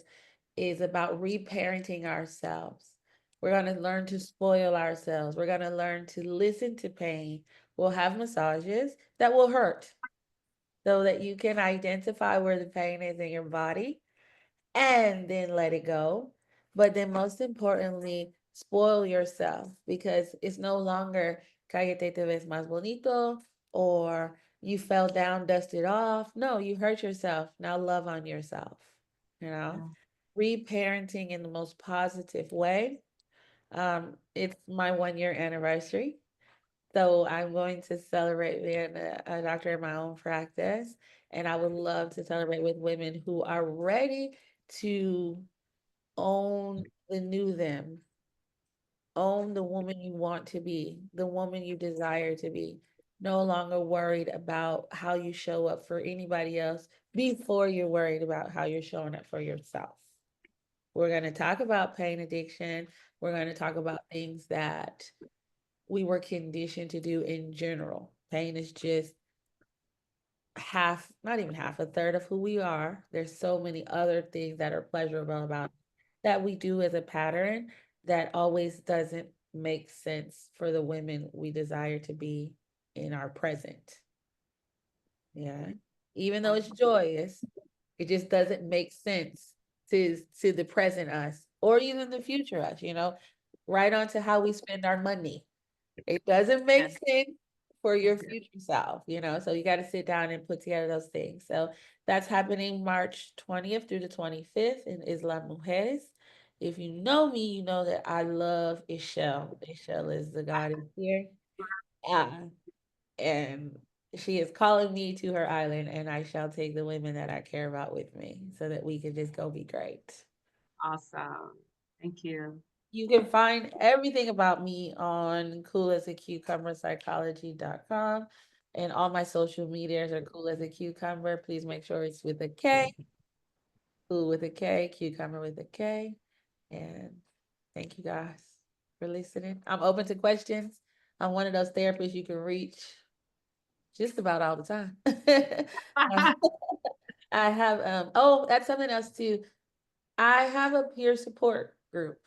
is about reparenting ourselves. We're going to learn to spoil ourselves. We're going to learn to listen to pain. We'll have massages that will hurt so that you can identify where the pain is in your body and then let it go. But then, most importantly, spoil yourself, because it's no longer cállate te ves más bonito or you fell down, dust it off. No, you hurt yourself. Now love on yourself, you know? Yeah. Reparenting in the most positive way. It's my 1 year anniversary. So I'm going to celebrate being a doctor in my own practice. And I would love to celebrate with women who are ready to own the new them, own the woman you want to be, the woman you desire to be. No longer worried about how you show up for anybody else before you're worried about how you're showing up for yourself. We're going to talk about pain addiction. We're going to talk about things that we were conditioned to do in general. Pain is just half, not even half, a third of who we are. There's so many other things that are pleasurable about that we do as a pattern that always doesn't make sense for the women we desire to be in our present. Yeah. Even though it's joyous, it just doesn't make sense to the present us or even the future us, you know, right on to how we spend our money. It doesn't make Yes. sense for your future self, you know, so you got to sit down and put together those things. So that's happening March 20th through the 25th in Isla Mujeres. If you know me, you know that I love Ishel. Ishel is the goddess here. Uh, and she is calling me to her island, and I shall take the women that I care about with me so that we can just go be great. Awesome. Thank you. You can find everything about me on coolasacucumberpsychology.com, and all my social medias are cool as a cucumber. Please make sure it's with a K, cool with a K, cucumber with a K. And thank you guys for listening. I'm open to questions. I'm one of those therapists you can reach just about all the time. I have, oh, that's something else too. I have a peer support group,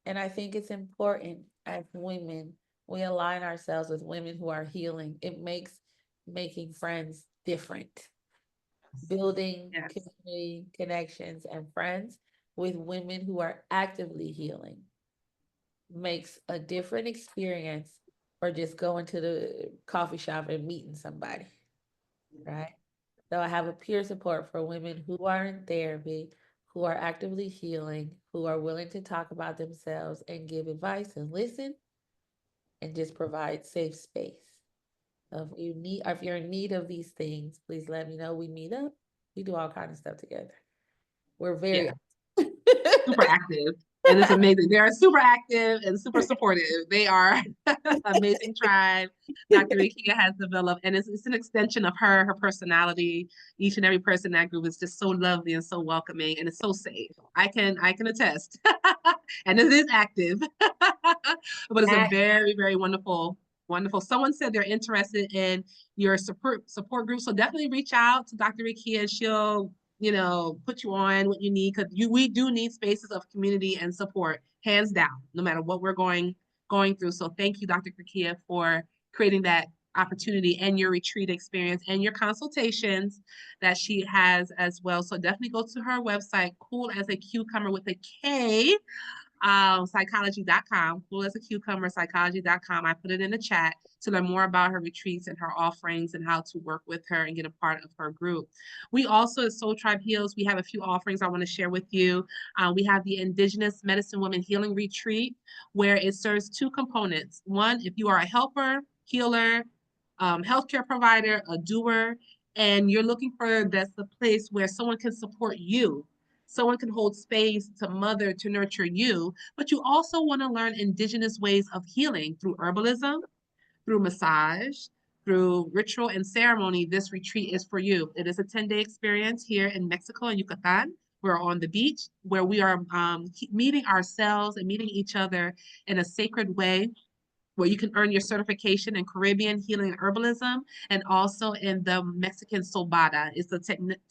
and I think it's important as women, we align ourselves with women who are healing. It makes making friends different. Building Yes. community connections and friends with women who are actively healing makes a different experience or just going to the coffee shop and meeting somebody, right? So I have a peer support for women who are in therapy, who are actively healing, who are willing to talk about themselves and give advice and listen and just provide safe space. So if you're in need of these things, please let me know. We meet up. We do all kinds of stuff together. We're very Yeah. Super active. And it's amazing. They are super active and super supportive. They are amazing tribe. Dr. Ikia has developed, and it's an extension of her personality. Each and every person in that group is just so lovely and so welcoming, and it's so safe. I can attest. And it is active. But it's a at very, very wonderful, wonderful. Someone said they're interested in your support group. So definitely reach out to Dr. Ikia. She'll put you on what you need, because we do need spaces of community and support, hands down, no matter what we're going through. So thank you, Dr. Krakia, for creating that opportunity and your retreat experience and your consultations that she has as well. So definitely go to her website, cool as a cucumber with a K, psychology.com, cool as a cucumber, psychology.com. I put it in the chat to learn more about her retreats and her offerings and how to work with her and get a part of her group. We also at Soul Tribe Heals, we have a few offerings I want to share with you. We have the Indigenous Medicine Women Healing Retreat, where it serves two components. One, if you are a helper, healer, healthcare provider, a doer, and you're looking for that's the place where someone can support you. Someone can hold space to mother, to nurture you, but you also want to learn indigenous ways of healing through herbalism, through massage, through ritual and ceremony. This retreat is for you. It is a 10-day experience here in Mexico and Yucatan. We're on the beach where we are meeting ourselves and meeting each other in a sacred way, where you can earn your certification in Caribbean healing and herbalism, and also in the Mexican sobada. It's a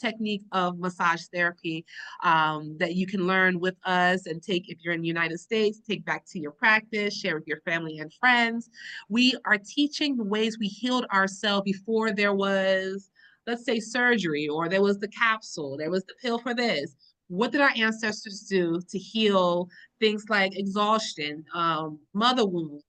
technique of massage therapy that you can learn with us and take, if you're in the United States, take back to your practice, share with your family and friends. We are teaching the ways we healed ourselves before there was, let's say, surgery, or there was the capsule, there was the pill for this. What did our ancestors do to heal things like exhaustion, mother wounds,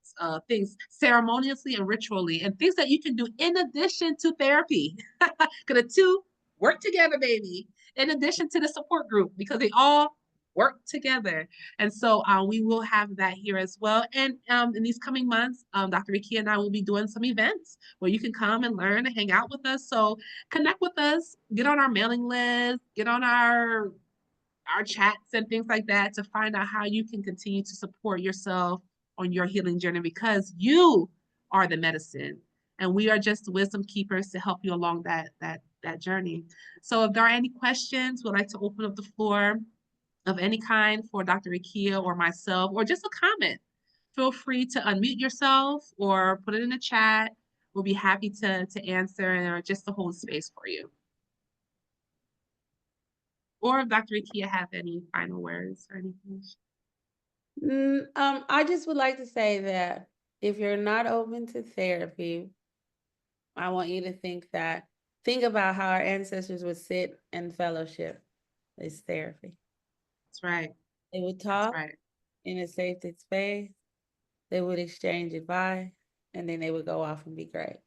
things ceremoniously and ritually, and things that you can do in addition to therapy? Because the two work together, baby, in addition to the support group, because they all work together. And so we will have that here as well. And in these coming months, Dr. Ricky and I will be doing some events where you can come and learn and hang out with us. So connect with us, get on our mailing list, get on our chats and things like that, to find out how you can continue to support yourself on your healing journey, because you are the medicine and we are just wisdom keepers to help you along that journey. So if there are any questions, we'd like to open up the floor of any kind for Dr. Ikia or myself, or just a comment. Feel free to unmute yourself or put it in the chat. We'll be happy to answer, or just to hold space for you. Or if Dr. Ikia have any final words or anything. I just would like to say that if you're not open to therapy, I want you to think about how our ancestors would sit and fellowship. It's therapy. That's right. They would That's talk right. in a safe space. They would exchange advice, and then they would go off and be great.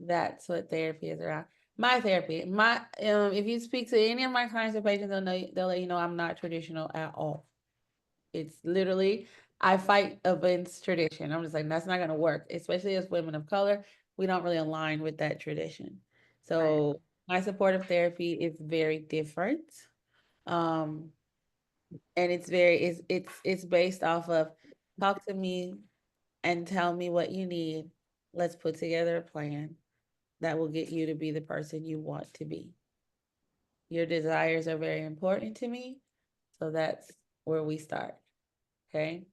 That's what therapy is around. My therapy, if you speak to any of my clients or patients, they'll let you know I'm not traditional at all. It's literally, I fight against tradition. I'm just like, that's not gonna work, especially as women of color. We don't really align with that tradition. So my supportive therapy is very different. And it's based off of, talk to me and tell me what you need. Let's put together a plan that will get you to be the person you want to be. Your desires are very important to me. So that's where we start. Okay.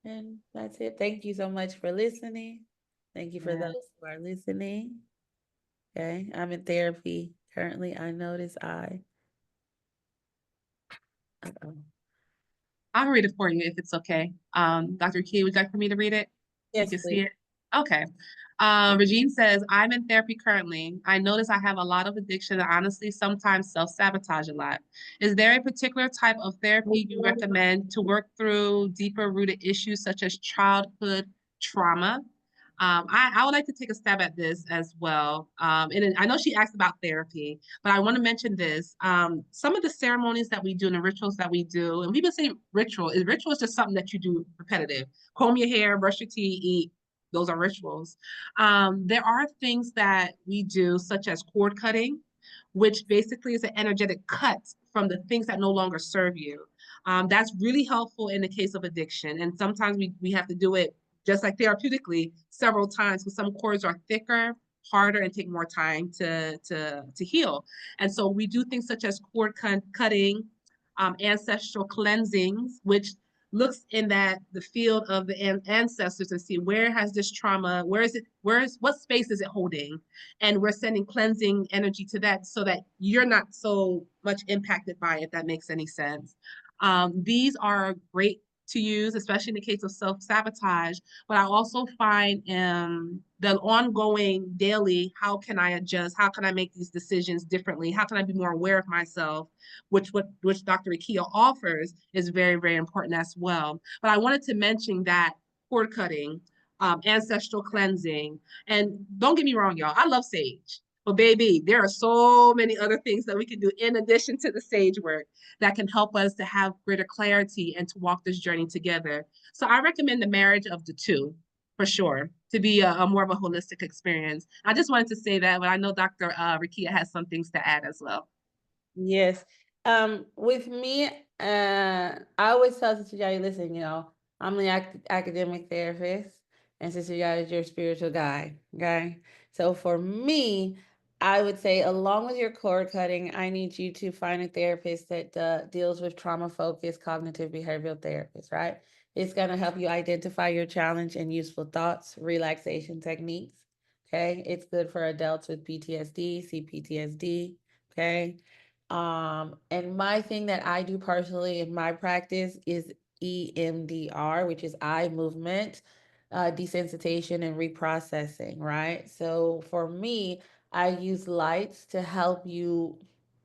And that's it. Thank you so much for listening. Thank you for those who are listening. Okay. I'm in therapy Currently, I notice uh-oh. I'll read it for you if it's okay. Dr. Key, would you like for me to read it? You Yes, can see please. it. Okay. Regine says, I'm in therapy currently. I notice I have a lot of addiction and honestly sometimes self-sabotage a lot. Is there a particular type of therapy you recommend to work through deeper rooted issues such as childhood trauma? I would like to take a stab at this as well. And I know she asked about therapy, but I want to mention this. Some of the ceremonies that we do and the rituals that we do, and people say ritual is just something that you do repetitive. Comb your hair, brush your teeth, eat. Those are rituals. There are things that we do, such as cord cutting, which basically is an energetic cut from the things that no longer serve you. That's really helpful in the case of addiction. And sometimes we have to do it just like therapeutically several times because some cords are thicker, harder, and take more time to heal. And so we do things such as cutting, ancestral cleansings, which looks in that the field of the ancestors and see where has this trauma, what space is it holding, and we're sending cleansing energy to that so that you're not so much impacted by it, if that makes any sense. These are great to use, especially in the case of self-sabotage. But I also find the ongoing daily, how can I adjust? How can I make these decisions differently? How can I be more aware of myself? Which Dr. Ikia offers is very, very important as well. But I wanted to mention that cord cutting, ancestral cleansing, and don't get me wrong, y'all, I love sage. But baby, there are so many other things that we can do in addition to the sage work that can help us to have greater clarity and to walk this journey together. So I recommend the marriage of the two for sure to be a more of a holistic experience. I just wanted to say that, but I know Dr. Rakia has some things to add as well. Yes. With me, I always tell Sister Yaya, listen, I'm the academic therapist, and Sister Yaya is your spiritual guide. Okay. So for me, I would say, along with your cord cutting, I need you to find a therapist that deals with trauma focused cognitive behavioral therapist, right? It's going to help you identify your challenge and useful thoughts, relaxation techniques. Okay. It's good for adults with PTSD, CPTSD. Okay. And my thing that I do personally in my practice is EMDR, which is eye movement, desensitization and reprocessing, right? So for me, I use lights to help you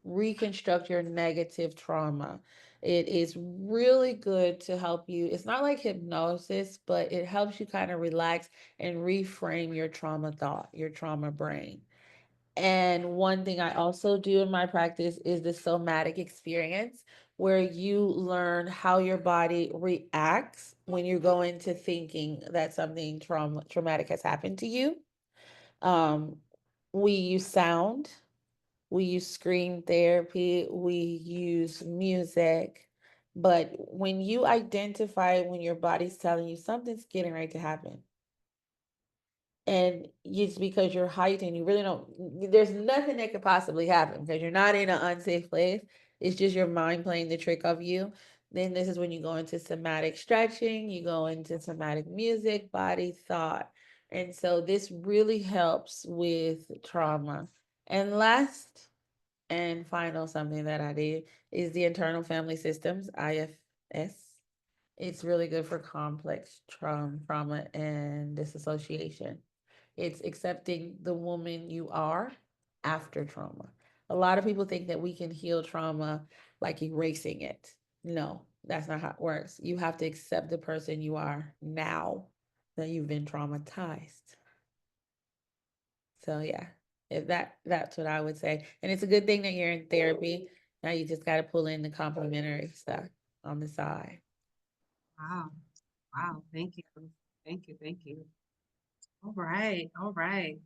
reconstruct your negative trauma. It is really good to help you. It's not like hypnosis, but it helps you kind of relax and reframe your trauma thought, your trauma brain. And one thing I also do in my practice is the somatic experience, where you learn how your body reacts when you go into thinking that something traumatic has happened to you. Um, we use sound, we use screen therapy, we use music. But when you identify when your body's telling you something's getting ready to happen, and it's because you're heightened, you really don't, there's nothing that could possibly happen because you're not in an unsafe place. It's just your mind playing the trick of you. Then this is when you go into somatic stretching, you go into somatic music, body, thought. And so this really helps with trauma. And last and final, something that I did is the internal family systems, IFS. It's really good for complex trauma and disassociation. It's accepting the woman you are after trauma. A lot of people think that we can heal trauma like erasing it. No, that's not how it works. You have to accept the person you are now that you've been traumatized. So yeah, if that's what I would say. And it's a good thing that you're in therapy. Now you just got to pull in the complementary stuff on the side. Wow. Wow. Thank you. Thank you. Thank you. All right. All right.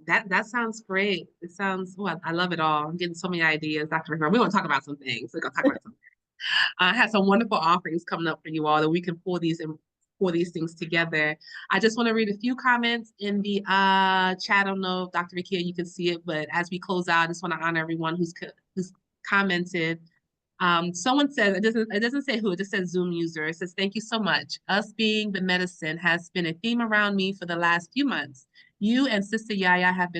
That sounds great. It sounds, oh, I love it all. I'm getting so many ideas, Dr. Rivera. We're going to talk about some things. We're going to talk about some. I have some wonderful offerings coming up for you all that we can pull these things together. I just want to read a few comments in the chat. I don't know if Dr. Rikia, you can see it, but as we close out, I just want to honor everyone who's commented. Someone says, it doesn't say who, it just says Zoom user. It says, thank you so much. Us being the medicine has been a theme around me for the last few months. You and Sistah Yaya have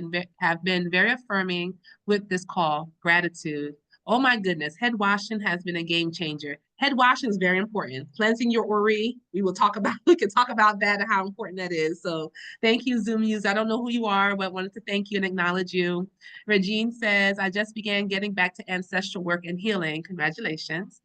been very affirming with this call, gratitude. Oh my goodness, head washing has been a game changer. Head washing is very important. Cleansing your ori, we can talk about that and how important that is. So thank you, Zoom users. I don't know who you are, but wanted to thank you and acknowledge you. Regine says, I just began getting back to ancestral work and healing. Congratulations.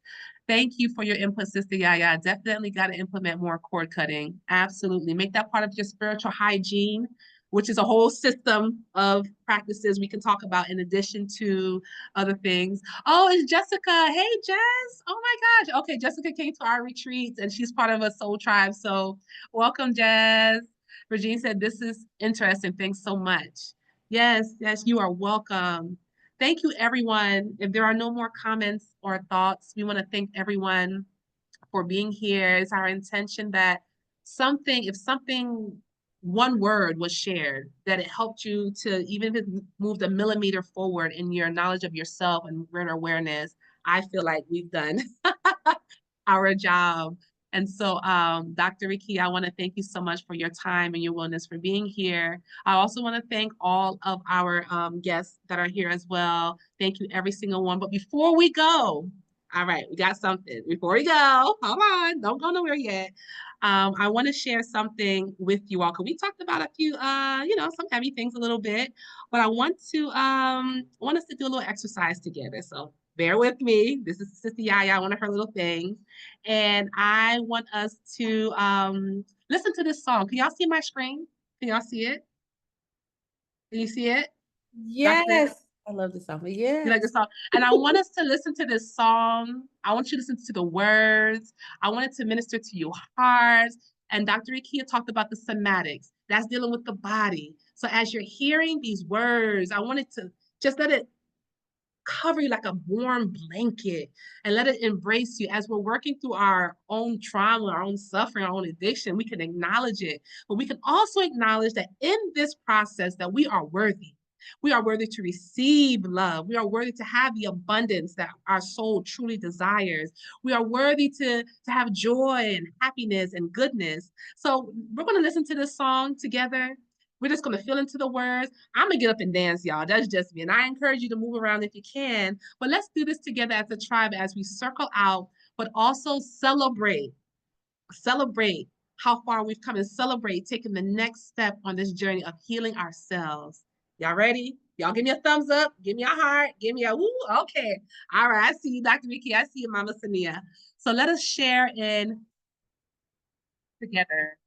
Thank you for your input, Sistah Yaya. Definitely got to implement more cord cutting. Absolutely. Make that part of your spiritual hygiene, which is a whole system of practices we can talk about in addition to other things. Oh, it's Jessica. Hey, Jess. Oh my gosh. Okay, Jessica came to our retreats and she's part of a soul tribe. So welcome, Jess. Regine said, this is interesting. Thanks so much. Yes, yes, you are welcome. Thank you, everyone. If there are no more comments or thoughts, we want to thank everyone for being here. It's our intention that if something, one word was shared, that it helped you to, even if it moved a millimeter forward in your knowledge of yourself and greater awareness, I feel like we've done our job. And so, Dr. Riki, I want to thank you so much for your time and your willingness for being here. I also want to thank all of our guests that are here as well. Thank you, every single one. But before we go, all right, we got something. Before we go, hold on, don't go nowhere yet. I want to share something with you all because we talked about a few, some heavy things a little bit, but I want us to do a little exercise together. So bear with me. This is Sistah Yaya, one of her little things. And I want us to listen to this song. Can y'all see my screen? Can y'all see it? Can you see it? Yes. I love this song. You like this Yes. song? And I want us to listen to this song. I want you to listen to the words. I want it to minister to your hearts. And Dr. Ikia talked about the somatics. That's dealing with the body. So as you're hearing these words, I want it to just let it cover you like a warm blanket and let it embrace you. As we're working through our own trauma, our own suffering, our own addiction, we can acknowledge it, but we can also acknowledge that in this process that we are worthy. We are worthy to receive love. We are worthy to have the abundance that our soul truly desires. We are worthy to have joy and happiness and goodness. So we're going to listen to this song together. We're just going to feel into the words. I'm going to get up and dance, y'all. That's just me. And I encourage you to move around if you can. But let's do this together as a tribe as we circle out, but also celebrate how far we've come and celebrate taking the next step on this journey of healing ourselves. Y'all ready? Y'all give me a thumbs up. Give me a heart. Give me a woo. Okay. All right. I see you, Dr. Vicky. I see you, Mama Sania. So let us share in together.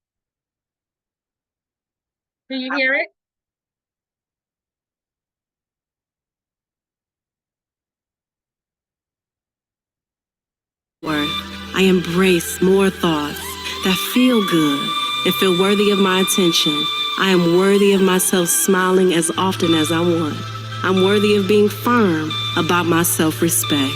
Can you hear it? I embrace more thoughts that feel good and feel worthy of my attention. I am worthy of myself smiling as often as I want. I'm worthy of being firm about my self-respect.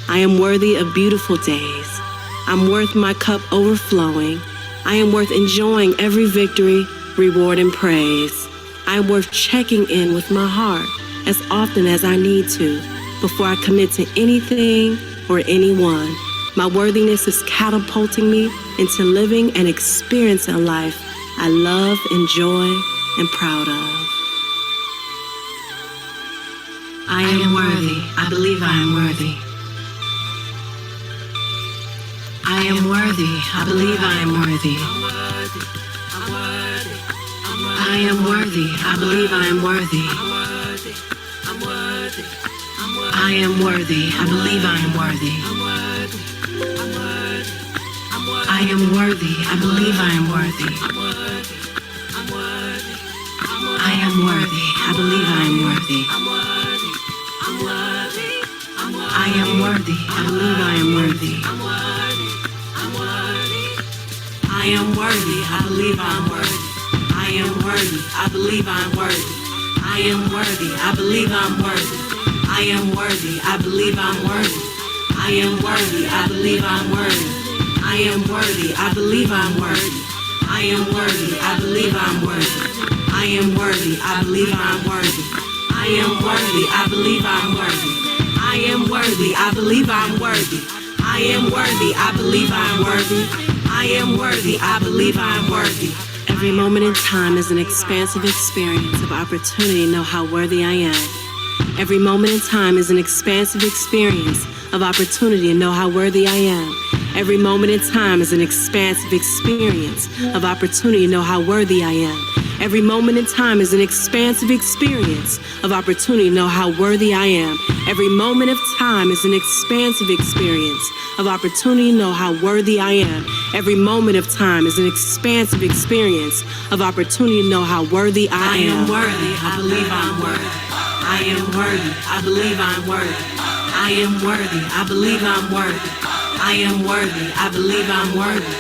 I am worthy of beautiful days. I'm worth my cup overflowing. I am worth enjoying every victory, reward, and praise. I am worth checking in with my heart as often as I need to before I commit to anything or anyone. My worthiness is catapulting me into living and experiencing a life I love, enjoy, and proud of. I am worthy. I believe I am worthy. I am worthy. I believe I am worthy. I am worthy. I believe I am worthy. I am worthy. I believe I am worthy. I am worthy. I believe I am worthy. I am worthy. I believe I am worthy. I am worthy. I believe I am worthy. I am worthy. I believe I'm worthy. I am worthy. I believe I'm worthy. I am worthy. I believe I'm worthy. I am worthy. I believe I'm worthy. I am worthy. I believe I'm worthy. I am worthy. I believe I'm worthy. I am worthy. I believe I'm worthy. I am worthy. I believe I'm worthy. I am worthy. I believe I'm worthy. I am worthy. I believe I'm worthy. I am worthy. I believe I'm worthy. I am worthy. I believe I'm worthy. Every moment in time is an expansive experience of opportunity to know how worthy I am. Every moment in time is an expansive experience of opportunity to know how worthy I am. Every moment in time is an expansive experience of opportunity to know how worthy I am. Every moment in time is an expansive experience of opportunity to know how worthy I am. Every moment of time is an expansive experience of opportunity to know how worthy I am. Every moment of time is an expansive experience of opportunity to know how worthy I am. I am worthy. I believe I'm worthy. I am worthy. I believe I'm worthy. I am worthy. I believe I'm worthy. I am worthy. I believe I'm worthy.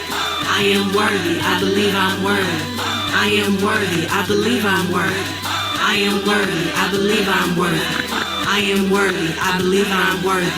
I am worthy. I believe I'm worthy. I am worthy. I believe I'm worthy. I am worthy. I believe I'm worthy. I am worthy. I believe I'm worthy.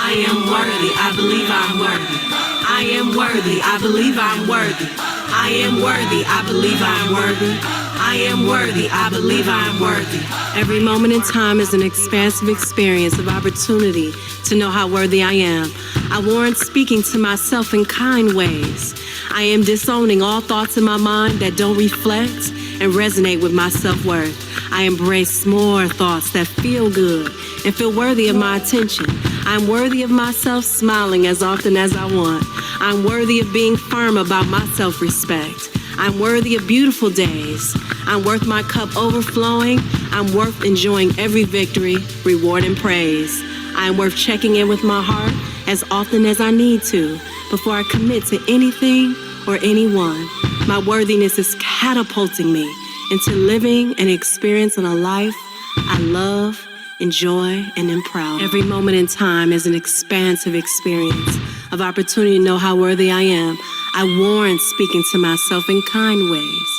I am worthy. I believe I'm worthy. I am worthy. I believe I'm worthy. I am worthy. I believe I'm worthy. I am worthy. I believe I'm worthy. Every moment in time is an expansive experience of opportunity to know how worthy I am. I warrant speaking to myself in kind ways. I am disowning all thoughts in my mind that don't reflect and resonate with my self-worth. I embrace more thoughts that feel good and feel worthy of my attention. I'm worthy of myself smiling as often as I want. I'm worthy of being firm about my self-respect. I'm worthy of beautiful days. I'm worth my cup overflowing. I'm worth enjoying every victory, reward, and praise. I'm worth checking in with my heart as often as I need to before I commit to anything or anyone. My worthiness is catapulting me into living and experiencing a life I love, enjoy, and am proud. Every moment in time is an expansive experience of opportunity to know how worthy I am. I warrant speaking to myself in kind ways.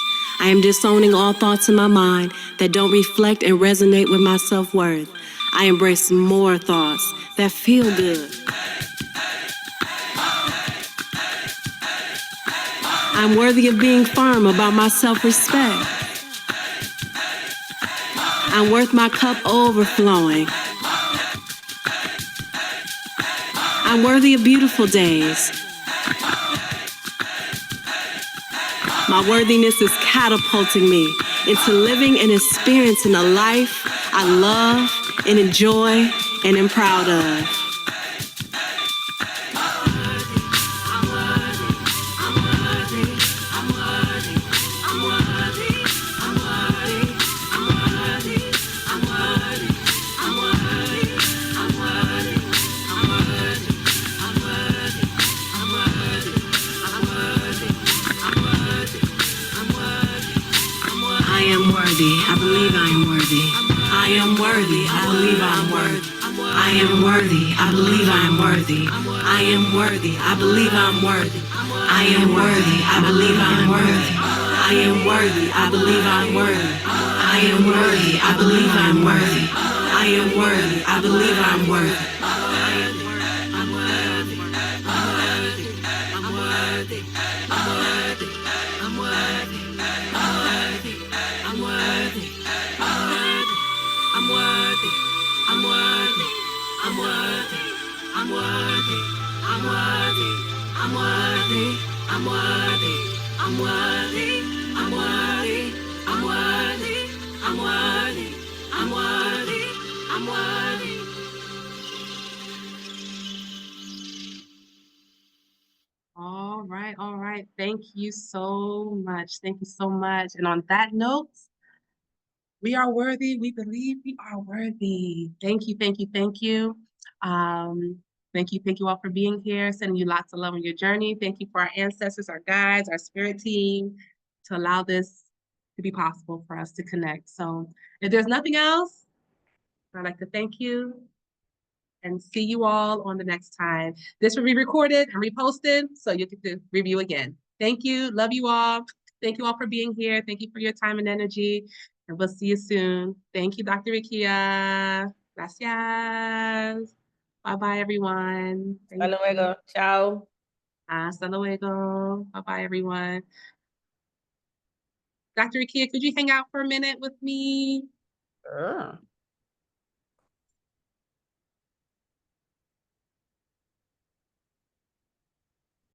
I am disowning all thoughts in my mind that don't reflect and resonate with my self-worth. I embrace more thoughts that feel good. I'm worthy of being firm about my self-respect. I'm worth my cup overflowing. I'm worthy of beautiful days. My worthiness is catapulting me into living and experiencing a life I love and enjoy and am proud of. I am worthy. I believe I am worthy. I am worthy. I believe I'm worthy. I am worthy. I believe I'm worthy. I am worthy. I believe I'm worthy. I am worthy. I believe I'm worthy. I am worthy. I believe I'm worthy. I am worthy. I believe I'm worthy. I am worthy. I believe I'm worthy. I'm worthy. I'm worthy. I'm worthy. I'm worthy. I'm worthy. I'm worthy. I'm worthy. I'm worthy. I'm worthy. I'm worthy. I'm worthy. I'm worthy. I'm worthy. I'm worthy. I'm worthy. I'm worthy. I'm worthy. I'm worthy. All right, all right. Thank you so much. Thank you so much. And on that note, we are worthy. We believe we are worthy. Thank you, thank you, thank you. Thank you all for being here, sending you lots of love on your journey. Thank you for our ancestors, our guides, our spirit team to allow this to be possible for us to connect. So if there's nothing else, I'd like to thank you and see you all on the next time. This will be recorded and reposted, so you get to review again. Thank you. Love you all. Thank you all for being here. Thank you for your time and energy. And we'll see you soon. Thank you, Dr. Ikia. Gracias. Bye-bye, everyone. Hasta luego. Ciao. Hasta luego. Bye-bye, everyone. Dr. Ikia, could you hang out for a minute with me? Sure.